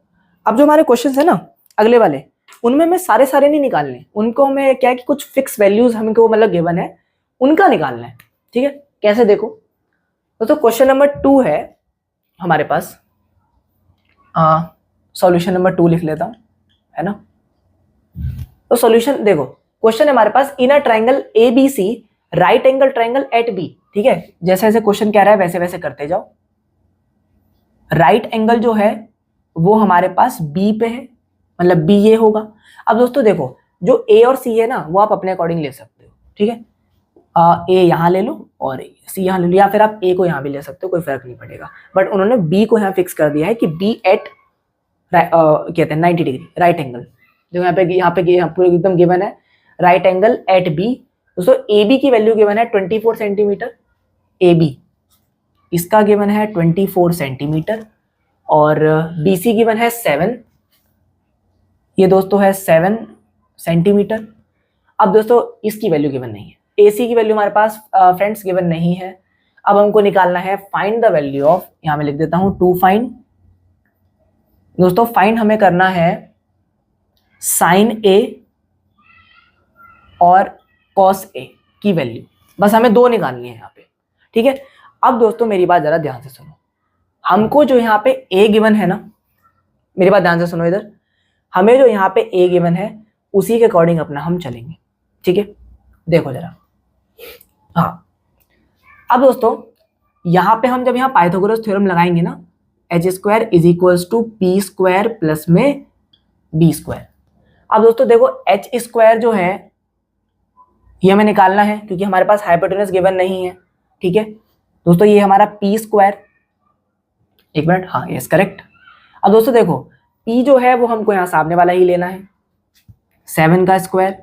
Speaker 1: अब जो हमारे क्वेश्चंस है ना अगले वाले, उनमें मैं सारे नहीं निकालने, उनको हमें क्या है कि कुछ फिक्स वैल्यूज हमको मतलब गिवन है उनका निकालना है। ठीक है, कैसे देखो दोस्तों, क्वेश्चन नंबर 2 है हमारे पास, सॉल्यूशन नंबर 2 लिख लेता हूं, है ना। तो सॉल्यूशन देखो, क्वेश्चन है हमारे पास, in a triangle ABC right angle triangle at B. ठीक है, जैसे जैसे क्वेश्चन कह रहा है वैसे वैसे करते जाओ। राइट एंगल जो है वो हमारे पास बी पे है, मतलब बी ये होगा। अब दोस्तों देखो, जो ए और सी है ना, वो आप अपने अकॉर्डिंग ले सकते हो, ठीक है। ए यहाँ ले लो और सी यहाँ ले लो, या फिर आप ए को यहाँ भी ले सकते हो, कोई फर्क नहीं पड़ेगा। बट उन्होंने बी को यहाँ फिक्स कर दिया है कि बी एट कहते हैं 90 डिग्री राइट एंगल, जो यहाँ पे पूरे एकदम गिवन है, राइट एंगल एट बी। दोस्तों ए बी की वैल्यू गिवन है 24 सेंटीमीटर, ए बी इसका गिवन है 24 सेंटीमीटर, और बी सी गिवन है 7, ये दोस्तों है 7 सेंटीमीटर। अब दोस्तों इसकी वैल्यू गिवन नहीं है, ए सी की वैल्यू हमारे पास फ्रेंड्स गिवन नहीं है। अब हमको निकालना है फाइंड द वैल्यू ऑफ, यहाँ मैं लिख देता हूँ टू फाइंड। दोस्तों फाइंड हमें करना है साइन ए और कॉस ए की वैल्यू, बस हमें दो निकालनी है यहाँ पे, ठीक है। अब दोस्तों मेरी बात जरा ध्यान से सुनो, हमको जो यहाँ पे ए गिवन है ना, मेरी बात ध्यान से सुनो इधर, हमें जो यहाँ पे ए गिवन है उसी के अकॉर्डिंग अपना हम चलेंगे, ठीक है। देखो जरा, हाँ अब दोस्तों यहाँ पे हम जब यहाँ पाइथागोरस थ्योरम लगाएंगे ना, H square is equals to P square plus में बी स्क्वायर। अब दोस्तों देखो एच स्क्वायर जो है ये हमें निकालना है, क्योंकि हमारे पास हाइपोटेनस गिवन नहीं है, ठीक है दोस्तों। ये हमारा पी स्क्वायर, एक मिनट, हाँ यस करेक्ट। अब दोस्तों देखो पी जो है वो हमको यहाँ सामने वाला ही लेना है, 7 का स्क्वायर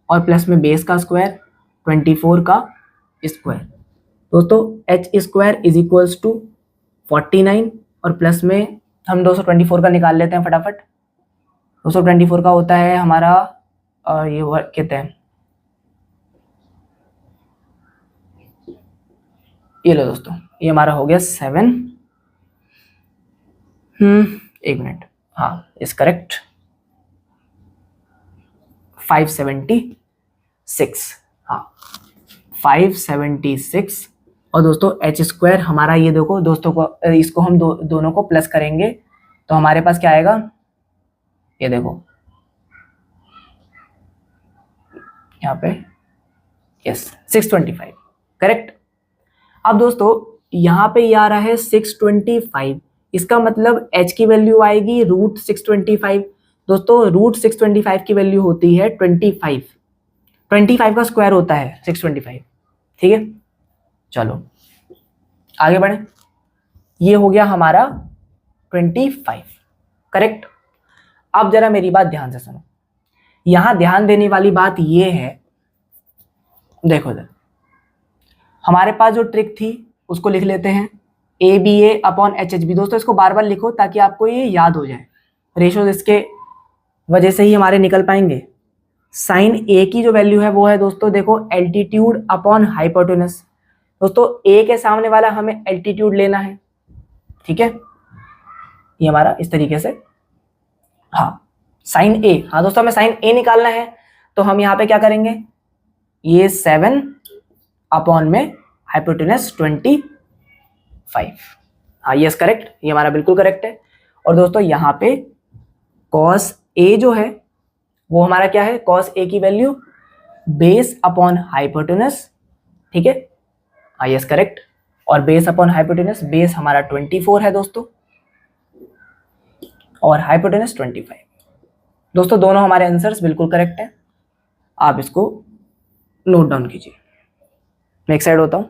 Speaker 1: और प्लस में बेस का स्क्वायर 24 का स्क्वायर। दोस्तों H square is equals to 49 और प्लस में हम 224 का निकाल लेते हैं फटाफट। 224 का होता है हमारा ये कहते हैं, ये लो दोस्तों, ये हमारा हो गया 7, एक मिनट, हाँ इस करेक्ट 576, हाँ 576। और दोस्तों एच स्क्वायर हमारा, ये देखो दोस्तों को, इसको हम दोनों को प्लस करेंगे तो हमारे पास क्या आएगा, ये देखो यहाँ पे यस 625 करेक्ट। अब दोस्तों यहाँ पे ये आ रहा है 625, इसका मतलब h की वैल्यू आएगी √625। दोस्तों √625 की वैल्यू होती है 25, 25 का स्क्वायर होता है 625, ठीक है। चलो आगे बढ़े, ये हो गया हमारा 25 करेक्ट। अब जरा मेरी बात ध्यान से सुनो, यहां ध्यान देने वाली बात ये है, देखो इधर हमारे पास जो ट्रिक थी उसको लिख लेते हैं, A B A upon H H B. दोस्तों इसको बार बार लिखो ताकि आपको ये याद हो जाए, रेशोज इसके वजह से ही हमारे निकल पाएंगे। साइन ए की जो वैल्यू है वो है दोस्तों देखो एल्टीट्यूड अपॉन हाइपोटेनस। दोस्तों ए के सामने वाला हमें एल्टीट्यूड लेना है, ठीक है, ये हमारा इस तरीके से, हाँ साइन ए, हाँ दोस्तों हमें साइन ए निकालना है तो हम यहाँ पे क्या करेंगे, ये 7 अपॉन में हाइपोटेनस 25, हाँ यस करेक्ट, ये हमारा बिल्कुल करेक्ट है। और दोस्तों यहाँ पे कॉस ए जो है वो हमारा क्या है, कॉस ए की वैल्यू बेस अपॉन हाइपोटेनस, ठीक है, हाँ यस करेक्ट। और बेस अपॉन हाइपोटेनस, बेस हमारा 24 है दोस्तों और हाइपोटेनस 25। दोस्तों दोनों हमारे आंसर्स बिल्कुल करेक्ट हैं, आप इसको नोट डाउन कीजिए। मैं एक साइड होता हूं।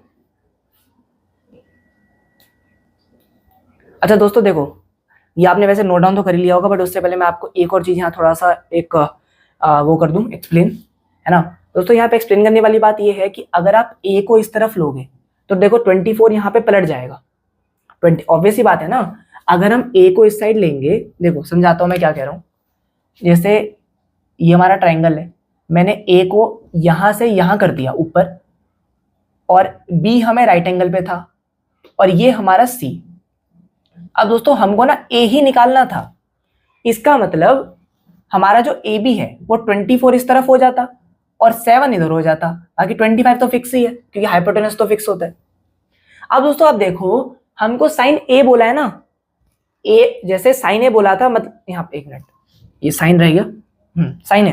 Speaker 1: अच्छा दोस्तों देखो, ये आपने वैसे नोट डाउन तो कर ही लिया होगा, बट उससे पहले मैं आपको एक और चीज यहाँ थोड़ा सा एक वो कर दूं एक्सप्लेन, है ना। दोस्तों यहाँ पे एक्सप्लेन करने वाली बात ये है कि अगर आप ए को इस तरफ लोगे तो देखो 24 यहाँ पे पलट जाएगा, 20 ऑब्वियस ही बात है ना। अगर हम ए को इस साइड लेंगे, देखो समझाता हूँ मैं क्या कह रहा हूँ, जैसे ये हमारा ट्राइंगल है, मैंने ए को यहाँ से यहाँ कर दिया ऊपर, और बी हमें राइट एंगल पे था, और ये हमारा सी। अब दोस्तों हमको ना ए ही निकालना था, इसका मतलब हमारा जो ए बी है वो 24 इस तरफ हो जाता और 7 इधर हो जाता, बाकी 25 तो फिक्स ही है क्योंकि हाइपोटेनस तो फिक्स होता है। अब दोस्तों आप देखो, हमको साइन ए बोला है ना, ए जैसे साइन ए बोला था, मतलब यहाँ पे एक मिनट, ये साइन रह गया, साइन ए।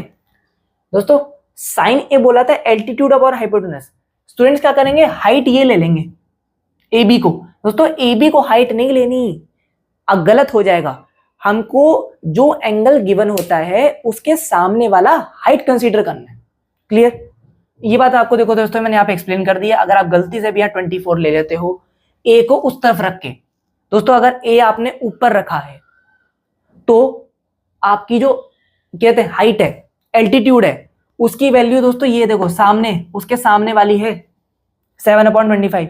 Speaker 1: दोस्तों साइन ए बोला था एल्टीट्यूड और हाइपोटेनस, स्टूडेंट्स क्या करेंगे, हाइट ये ले लेंगे ए बी को। दोस्तों ए बी को हाइट नहीं लेनी, अब गलत हो जाएगा, हमको जो एंगल गिवन होता है उसके सामने वाला हाइट कंसीडर करना है। क्लियर? ये बात आपको देखो दोस्तों मैंने यहाँ पे एक्सप्लेन कर दिया। अगर आप गलती से भी यहाँ 24 ले लेते हो ए को उस तरफ रख के, दोस्तों अगर ए आपने ऊपर रखा है तो आपकी जो कहते हैं हाइट है, एल्टीट्यूड है, उसकी वैल्यू दोस्तों ये देखो सामने, उसके सामने वाली है 7/25।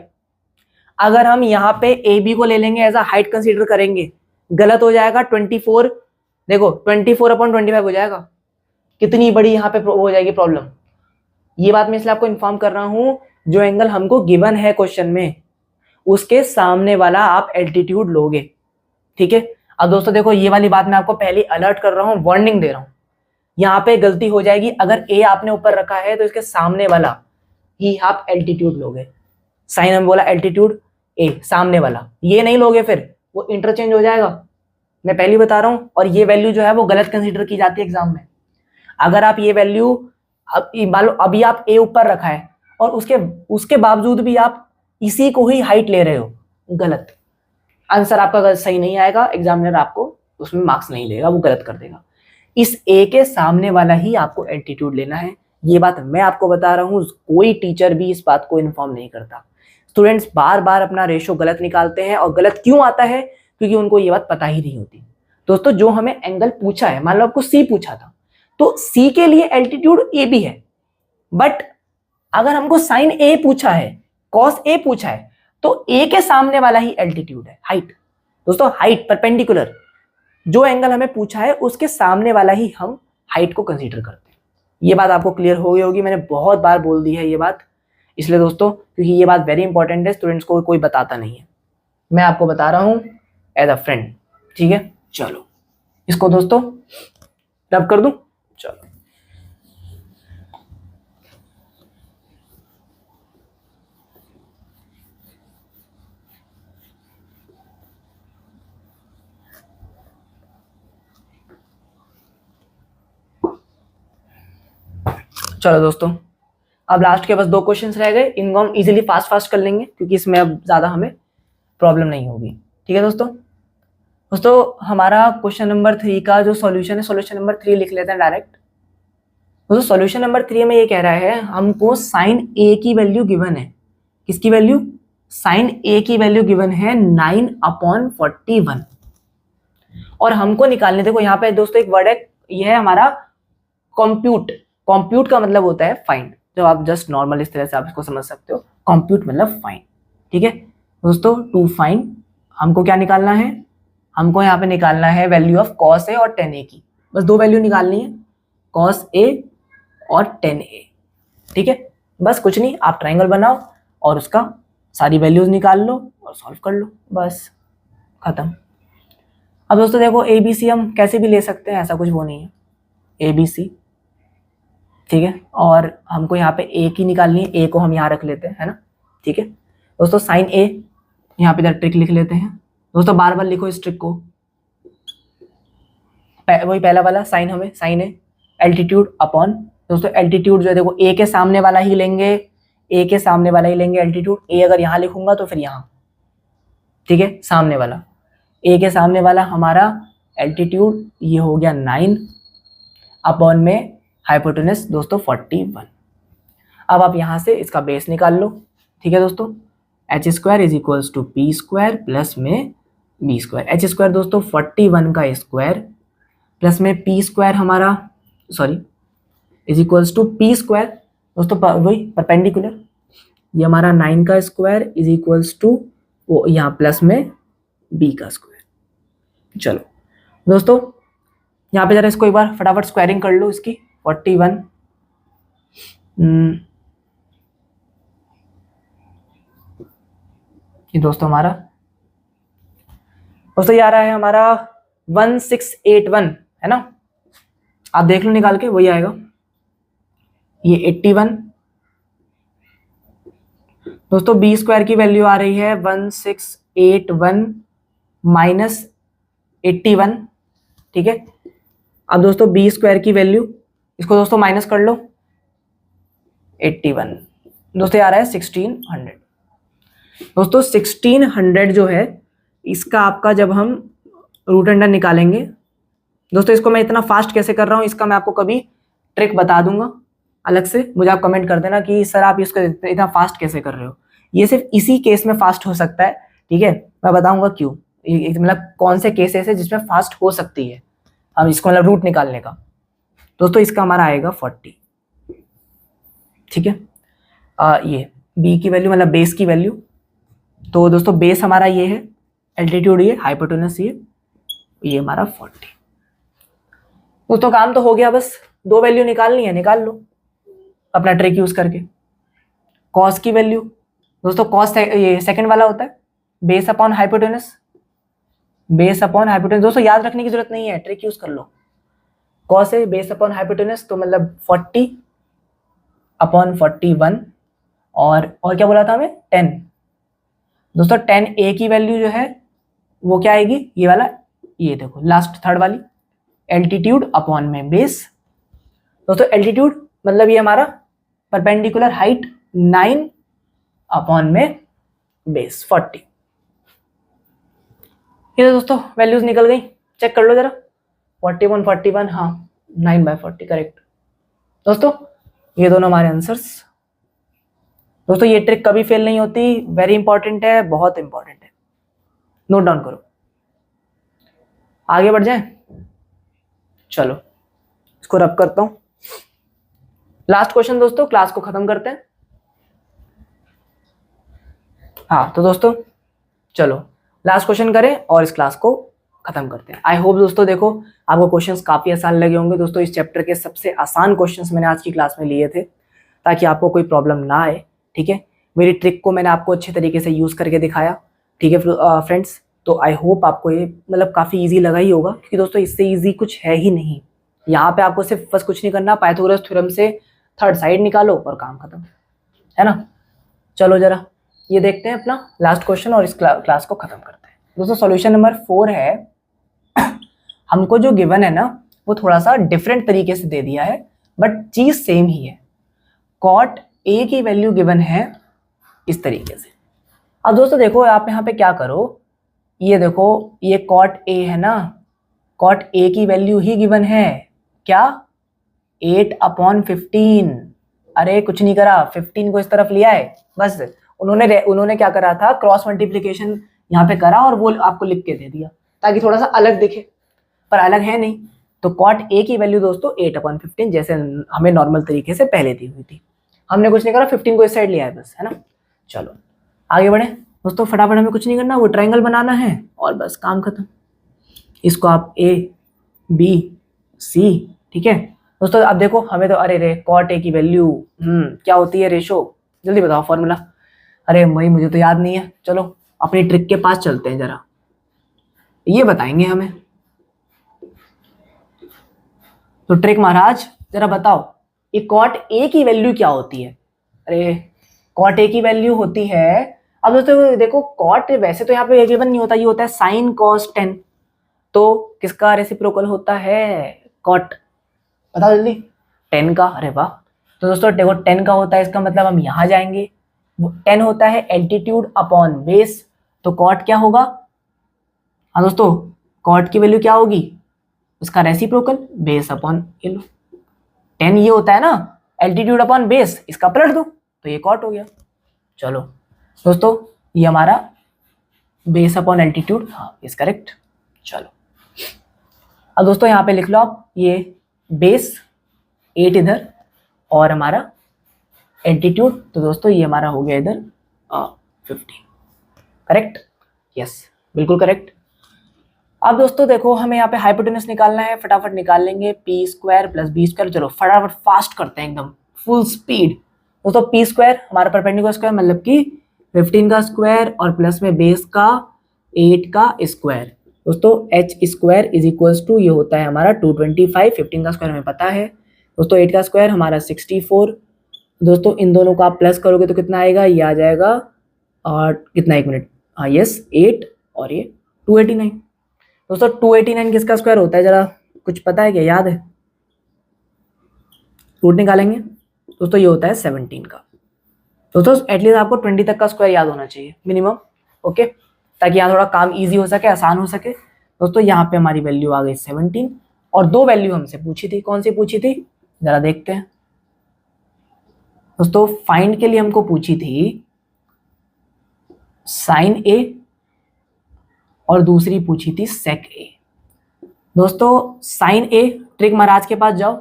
Speaker 1: अगर हम यहाँ पे ए बी को ले लेंगे एज अ हाइट कंसीडर करेंगे, गलत हो जाएगा। 24 देखो 24/25 हो जाएगा। कितनी बड़ी यहाँ पे हो जाएगी प्रॉब्लम। ये बात मैं इसलिए आपको इन्फॉर्म कर रहा हूं, जो एंगल हमको गिवन है क्वेश्चन में उसके सामने वाला आप एल्टीट्यूड लोगे। ठीक है? अब दोस्तों देखो ये वाली बात मैं आपको पहले अलर्ट कर रहा हूं, वार्निंग दे रहा हूं, यहाँ पे गलती हो जाएगी। अगर ए आपने ऊपर रखा है तो इसके सामने वाला ही आप एल्टीट्यूड लोगे। साइन हम बोला एल्टीट्यूड, ए सामने वाला, ये नहीं लोगे फिर वो इंटरचेंज हो जाएगा। मैं पहले बता रहा हूं, और ये वैल्यू जो है वो गलत कंसीडर की जाती है एग्जाम में। अगर आप ये वैल्यू मान लो अभी आप ए ऊपर रखा है और उसके बावजूद भी आप इसी को ही हाइट ले रहे हो, गलत। आंसर आपका सही नहीं आएगा, एग्जामिनर आपको उसमें मार्क्स नहीं देगा, वो गलत कर देगा। इस ए के सामने वाला ही आपको एल्टीट्यूड लेना है। ये बात मैं आपको बता रहा हूं, कोई टीचर भी इस बात को इन्फॉर्म नहीं करता। स्टूडेंट्स बार बार अपना रेशो गलत निकालते हैं, और गलत क्यों आता है? क्योंकि उनको ये बात पता ही नहीं होती। दोस्तों जो हमें एंगल पूछा है, मान लो आपको सी पूछा था, तो सी के लिए एल्टीट्यूड ए भी है, बट अगर हमको साइन ए पूछा है, कॉस ए पूछा है, तो ए के सामने वाला ही एल्टीट्यूड है, हाइट। दोस्तों हाइट परपेंडिकुलर, जो एंगल हमें पूछा है उसके सामने वाला ही हम हाइट को कंसीडर करते हैं। ये बात आपको क्लियर हो गई होगी, मैंने बहुत बार बोल दी है ये बात, इसलिए दोस्तों क्योंकि ये बात वेरी इंपॉर्टेंट है, स्टूडेंट्स को कोई बताता नहीं है, मैं आपको बता रहा हूं एज अ फ्रेंड। ठीक है? चलो इसको दोस्तों रब कर दूं। चलो चलो दोस्तों, अब लास्ट के बस 2 क्वेश्चंस रह गए, इनको हम इजीली फास्ट कर लेंगे क्योंकि इसमें अब ज्यादा हमें प्रॉब्लम नहीं होगी। ठीक है दोस्तों हमारा क्वेश्चन नंबर 3 का जो सॉल्यूशन है, सॉल्यूशन नंबर 3 लिख लेते हैं डायरेक्ट। दोस्तों सॉल्यूशन नंबर 3 में ये कह रहा है हमको साइन ए की वैल्यू गिवन है। किसकी वैल्यू? साइन ए की वैल्यू गिवन है 9/41, और हमको निकालने, देखो यहाँ पे दोस्तों एक वर्ड है, ये है हमारा कंप्यूट। कंप्यूट का मतलब होता है फाइंड, जब आप जस्ट नॉर्मल इस तरह से आप इसको समझ सकते हो, कंप्यूट मतलब फाइंड। ठीक है दोस्तों, टू फाइंड हमको क्या निकालना है? हमको यहाँ पे निकालना है वैल्यू ऑफ कॉस ए और टेन ए की, बस 2 वैल्यू निकालनी है, कॉस ए और टेन ए। ठीक है, बस कुछ नहीं, आप ट्राइंगल बनाओ और उसका सारी वैल्यूज निकाल लो और सॉल्व कर लो, बस खत्म। अब दोस्तों देखो ए बी सी हम कैसे भी ले सकते हैं, ऐसा कुछ वो नहीं है, ए बी सी। ठीक है, और हमको यहाँ पे ए की निकालनी है, ए को हम यहाँ रख लेते हैं, है ना। ठीक है दोस्तों, साइन ए यहाँ पे ट्रिक लिख लेते हैं। दोस्तों बार बार लिखो इस ट्रिक को, वही पहला वाला साइन, हमें साइन ए एल्टीट्यूड अपॉन, दोस्तों एल्टीट्यूड जो है देखो ए के सामने वाला ही लेंगे, ए के सामने वाला ही लेंगे एल्टीट्यूड। ए अगर यहाँ लिखूंगा तो फिर यहाँ, ठीक है, सामने वाला, ए के सामने वाला हमारा एल्टीट्यूड ये हो गया 9 अपॉन में हाइपोटेनस दोस्तों 41। अब आप यहाँ से इसका बेस निकाल लो। ठीक है दोस्तों, H square is equals to P square plus में बी स्क्वायर। एच स्क्वायर दोस्तों 41 का स्क्वायर प्लस में पी स्क्वायर हमारा, sorry, is equals to P square दोस्तों वही परपेंडिकुलर, ये हमारा 9 का स्क्वायर इज इक्वल्स टू वो यहाँ प्लस में बी का स्क्वायर। चलो दोस्तों यहाँ पे जरा इसको एक बार फटाफट स्क्वायरिंग कर लो इसकी, 41 ये दोस्तों हमारा दोस्तों ये आ रहा है हमारा 1681, है ना, आप देख लो निकाल के, वही आएगा। ये 81 दोस्तों, बी स्क्वायर की वैल्यू आ रही है 1681 माइनस 81। ठीक है, अब दोस्तों बी स्क्वायर की वैल्यू, इसको दोस्तों माइनस कर लो, 81 दोस्तों आ रहा है 1600। दोस्तों 1600 जो है इसका आपका जब हम रूट अंडर निकालेंगे। दोस्तों इसको मैं इतना फास्ट कैसे कर रहा हूँ इसका मैं आपको कभी ट्रिक बता दूंगा अलग से, मुझे आप कमेंट कर देना कि सर आप इसको इतना फास्ट कैसे कर रहे हो। ये सिर्फ इसी केस में फास्ट हो सकता है, ठीक है, मैं बताऊंगा क्यों, मतलब कौन से केसेस है जिसमें फास्ट हो सकती है हम इसको मतलब रूट निकालने का। दोस्तों इसका हमारा आएगा 40, ठीक है। ये बी की वैल्यू मतलब बेस की वैल्यू, तो दोस्तों बेस हमारा ये है, एल्टीट्यूड ये, हाइपोटेनस ये हमारा 40। दोस्तों काम तो हो गया, बस 2 वैल्यू निकालनी है, निकाल लो अपना ट्रिक यूज करके। कॉस की वैल्यू, दोस्तों कॉस ये सेकंड वाला होता है, base upon hypotenuse, base upon hypotenuse. दोस्तों याद रखने की जरूरत नहीं है, ट्रिक यूज कर लो। कॉस है बेस अपॉन हाइपोटेनस, तो मतलब 40 अपॉन 41 और क्या बोला था हमें 10। दोस्तों 10 ए की वैल्यू जो है वो क्या आएगी, ये वाला, ये देखो लास्ट थर्ड वाली, एल्टीट्यूड अपॉन में बेस। दोस्तों एल्टीट्यूड मतलब ये हमारा परपेंडिकुलर हाइट 9 अपॉन में बेस 40। ये दोस्तों वैल्यूज निकल गई, चेक कर लो जरा। 41 हाँ 9/40 करेक्ट। दोस्तों ये दोनों हमारे आंसर्स। दोस्तों ये ट्रिक कभी फेल नहीं होती, वेरी इंपॉर्टेंट है, बहुत इंपॉर्टेंट है, नोट डाउन करो। आगे बढ़ जाए, चलो इसको रब करता हूं। लास्ट क्वेश्चन दोस्तों, क्लास को खत्म करते हैं। हाँ तो दोस्तों चलो लास्ट क्वेश्चन करें और इस क्लास को खत्म करते हैं। आई होप दोस्तों देखो आपको क्वेश्चंस काफी आसान लगे होंगे। दोस्तों इस चैप्टर के सबसे आसान क्वेश्चंस मैंने आज की क्लास में लिए थे ताकि आपको कोई प्रॉब्लम ना आए, ठीक है। मेरी ट्रिक को मैंने आपको अच्छे तरीके से यूज करके दिखाया, ठीक है फ्रेंड्स। तो आई होप आपको ये मतलब काफी इजी लगा ही होगा, क्योंकि दोस्तों इससे इजी कुछ है ही नहीं। यहाँ पे आपको सिर्फ बस कुछ नहीं करना, पाइथागोरस थ्योरम से थर्ड साइड निकालो और काम खत्म, है ना। चलो जरा ये देखते हैं अपना लास्ट क्वेश्चन और इस क्लास को खत्म करते हैं। दोस्तों सॉल्यूशन नंबर 4 है, हमको जो गिवन है ना वो थोड़ा सा डिफरेंट तरीके से दे दिया है, बट चीज सेम ही है। कॉट ए की वैल्यू गिवन है इस तरीके से। अब दोस्तों देखो आप यहाँ पे क्या करो, ये देखो ये कॉट ए है ना, कॉट ए की वैल्यू ही गिवन है, क्या 8/15। अरे कुछ नहीं करा, 15 को इस तरफ लिया है, बस उन्होंने क्या करा था, क्रॉस मल्टीप्लिकेशन यहाँ पे करा और वो आपको लिख के दे दिया ताकि थोड़ा सा अलग दिखे, पर अलग है नहीं। तो कॉट ए की वैल्यू दोस्तों 8/15 जैसे हमें नॉर्मल तरीके से पहले दी हुई थी, हमने कुछ नहीं करा, 15 को इस साइड लिया है बस, है ना। चलो आगे बढ़े दोस्तों, फटाफट हमें कुछ नहीं करना, वो ट्रायंगल बनाना है और बस काम खत्म। इसको आप ए बी सी, ठीक है दोस्तों। अब देखो हमें तो अरे रे कॉट ए की वैल्यू क्या होती है, रेशो, जल्दी बताओ फॉर्मूला। अरे भाई मुझे तो याद नहीं है, चलो अपनी ट्रिक के पास चलते हैं, जरा ये बताएंगे हमें। तो ट्रिक महाराज जरा बताओ, ये कॉट ए की वैल्यू क्या होती है। अरे कॉट ए की वैल्यू होती है, अब दोस्तों देखो कॉट वैसे तो यहाँ पे गिवन नहीं होता, ये होता है साइन कॉस 10, तो किसका रेसिप्रोकल होता है, कॉट, बताओ जल्दी, 10 का। अरे वाह, तो दोस्तों देखो 10 का होता है, इसका मतलब हम यहाँ जाएंगे, 10 होता है एल्टीट्यूड अपॉन बेस, तो कॉट क्या होगा, हाँ दोस्तों कॉट की वैल्यू क्या होगी, उसका रेसिप्रोकल बेस अपॉन ये लो, 10 ये होता है ना एल्टीट्यूड अपॉन बेस, इसका पलट दो तो ये कॉट हो गया। चलो दोस्तों ये हमारा बेस अपॉन एल्टीट्यूड, हाँ इज करेक्ट। चलो अब दोस्तों यहाँ पे लिख लो आप, ये बेस 8 इधर और हमारा एल्टीट्यूड, तो दोस्तों ये हमारा हो गया इधर 15, करेक्ट, यस बिल्कुल करेक्ट। अब दोस्तों देखो हमें यहाँ पे हाइपोटेनस निकालना है, फटाफट निकाल लेंगे, P square plus B square. चलो फटाफट फास्ट करते हैं एकदम फुल स्पीड। दोस्तों पी स्क्वायर हमारा परपेंडिकुलर स्क्वायर मतलब कि 15 का स्क्वायर और प्लस में बेस का 8 का स्क्वायर। दोस्तों H square is equals to ये होता है हमारा 225, 15 का स्क्वायर हमें पता है दोस्तों, 8 का स्क्वायर हमारा 64। दोस्तों इन दोनों को आप प्लस करोगे तो कितना आएगा, ये आ जाएगा और कितना, एक मिनट, हाँ यस 8 और ये 289। दोस्तों 289 किसका स्क्वायर होता है, जरा कुछ पता है क्या, याद है, रूट निकालेंगे दोस्तों, ये होता है 17 का। दोस्तों एटलीस्ट आपको 20 तक का स्क्वायर याद होना चाहिए मिनिमम, ओके, ताकि यहाँ थोड़ा काम इजी हो सके, आसान हो सके। दोस्तों यहाँ पे हमारी वैल्यू आ गई 17 और दो वैल्यू हमसे पूछी थी, कौन सी पूछी थी जरा देखते हैं दोस्तों। फाइंड के लिए हमको पूछी थी साइन ए और दूसरी पूछी थी सेक ए। दोस्तों साइन ए, ट्रिक महाराज के पास जाओ,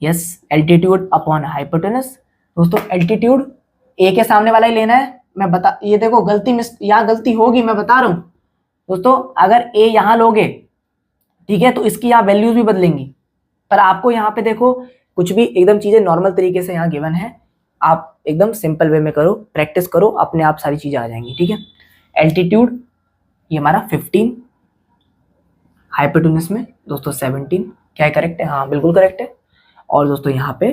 Speaker 1: यस एल्टीट्यूड अपॉन हाइपोटेनस। दोस्तों एल्टीट्यूड ए के सामने वाला ही लेना है, मैं बता, ये देखो यहाँ गलती होगी, मैं बता रहा हूं दोस्तों। अगर ए यहां लोगे ठीक है तो इसकी यहाँ वैल्यूज भी बदलेंगी, पर आपको यहाँ पे देखो कुछ भी एकदम चीजें नॉर्मल तरीके से यहाँ गिवन है, आप एकदम सिंपल वे में करो, प्रैक्टिस करो, अपने आप सारी चीजें आ जाएंगी। ठीक है, एल्टीट्यूड ये हमारा 15, हाइपोटेनस में दोस्तों 17, क्या है करेक्ट है? हाँ बिल्कुल करेक्ट है। और दोस्तों यहाँ पे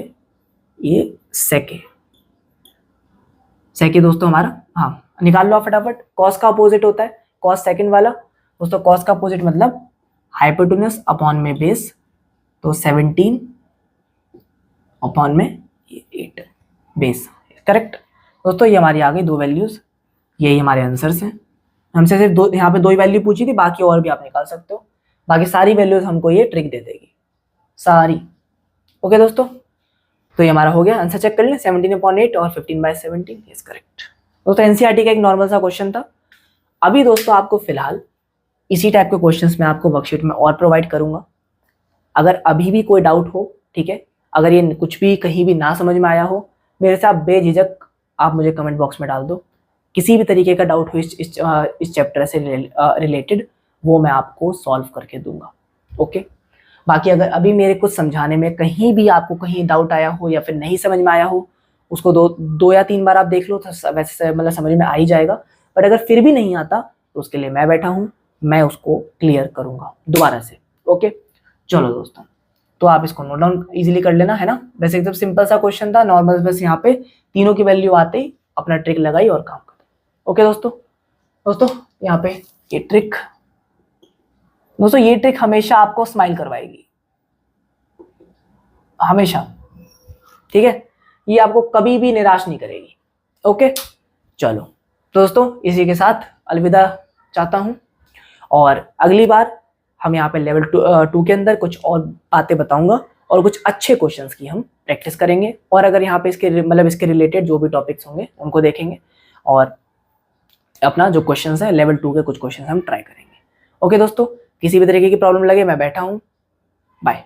Speaker 1: ये सेक है दोस्तों हमारा, हाँ निकाल लो फटाफट। कॉस का अपोजिट होता है कॉस सेकंड वाला दोस्तों, कॉस का अपोजिट मतलब हाइपोटेनस अपॉन में बेस, तो 17 अपॉन में 8 बेस, करेक्ट। दोस्तों ये हमारी आ गई दो वैल्यूज, यही हमारे आंसर्स हैं। हमसे सिर्फ दो, यहाँ पे दो ही वैल्यू पूछी थी, बाकी और भी आप निकाल सकते हो, बाकी सारी वैल्यूज हमको ये ट्रिक दे देगी सारी। ओके दोस्तों, तो ये हमारा हो गया, आंसर चेक कर लें, 17/8 और 15/17 इज करेक्ट। दोस्तों एनसीईआरटी का एक नॉर्मल सा क्वेश्चन था। अभी दोस्तों आपको फिलहाल इसी टाइप के क्वेश्चंस मैं आपको वर्कशीट में और प्रोवाइड करूंगा। अगर अभी भी कोई डाउट हो, ठीक है, अगर ये कुछ भी कहीं भी ना समझ में आया हो, मेरे से आप बेझिझक आप मुझे कमेंट बॉक्स में डाल दो। किसी भी तरीके का डाउट हो इस चैप्टर से रिलेटेड, वो मैं आपको सॉल्व करके दूंगा। ओके, बाकी अगर अभी मेरे कुछ समझाने में कहीं भी आपको कहीं डाउट आया हो या फिर नहीं समझ में आया हो, उसको दो या तीन बार आप देख लो तो वैसे मतलब समझ में आ ही जाएगा। बट अगर फिर भी नहीं आता तो उसके लिए मैं बैठा हूँ, मैं उसको क्लियर करूंगा दोबारा से। ओके चलो दोस्तों, तो आप इसको नोट डाउन इजीली कर लेना, है ना। वैसे एकदम सिंपल सा क्वेश्चन था, नॉर्मल, बस यहाँ पे तीनों की वैल्यू आते ही अपना ट्रिक लगाई और काम कर। ओके दोस्तों यहाँ पे ये ट्रिक, दोस्तों ये ट्रिक हमेशा आपको स्माइल करवाएगी, हमेशा, ठीक है, ये आपको कभी भी निराश नहीं करेगी। ओके चलो दोस्तों, इसी के साथ अलविदा चाहता हूं, और अगली बार हम यहाँ पे लेवल 2 के अंदर कुछ और बातें बताऊंगा और कुछ अच्छे क्वेश्चंस की हम प्रैक्टिस करेंगे, और अगर यहाँ पे इसके रिलेटेड जो भी टॉपिक्स होंगे उनको देखेंगे, और अपना जो क्वेश्चंस है लेवल 2 के कुछ क्वेश्चंस हम ट्राई करेंगे। ओके दोस्तों, किसी भी तरीके की प्रॉब्लम लगे मैं बैठा हूँ, बाय।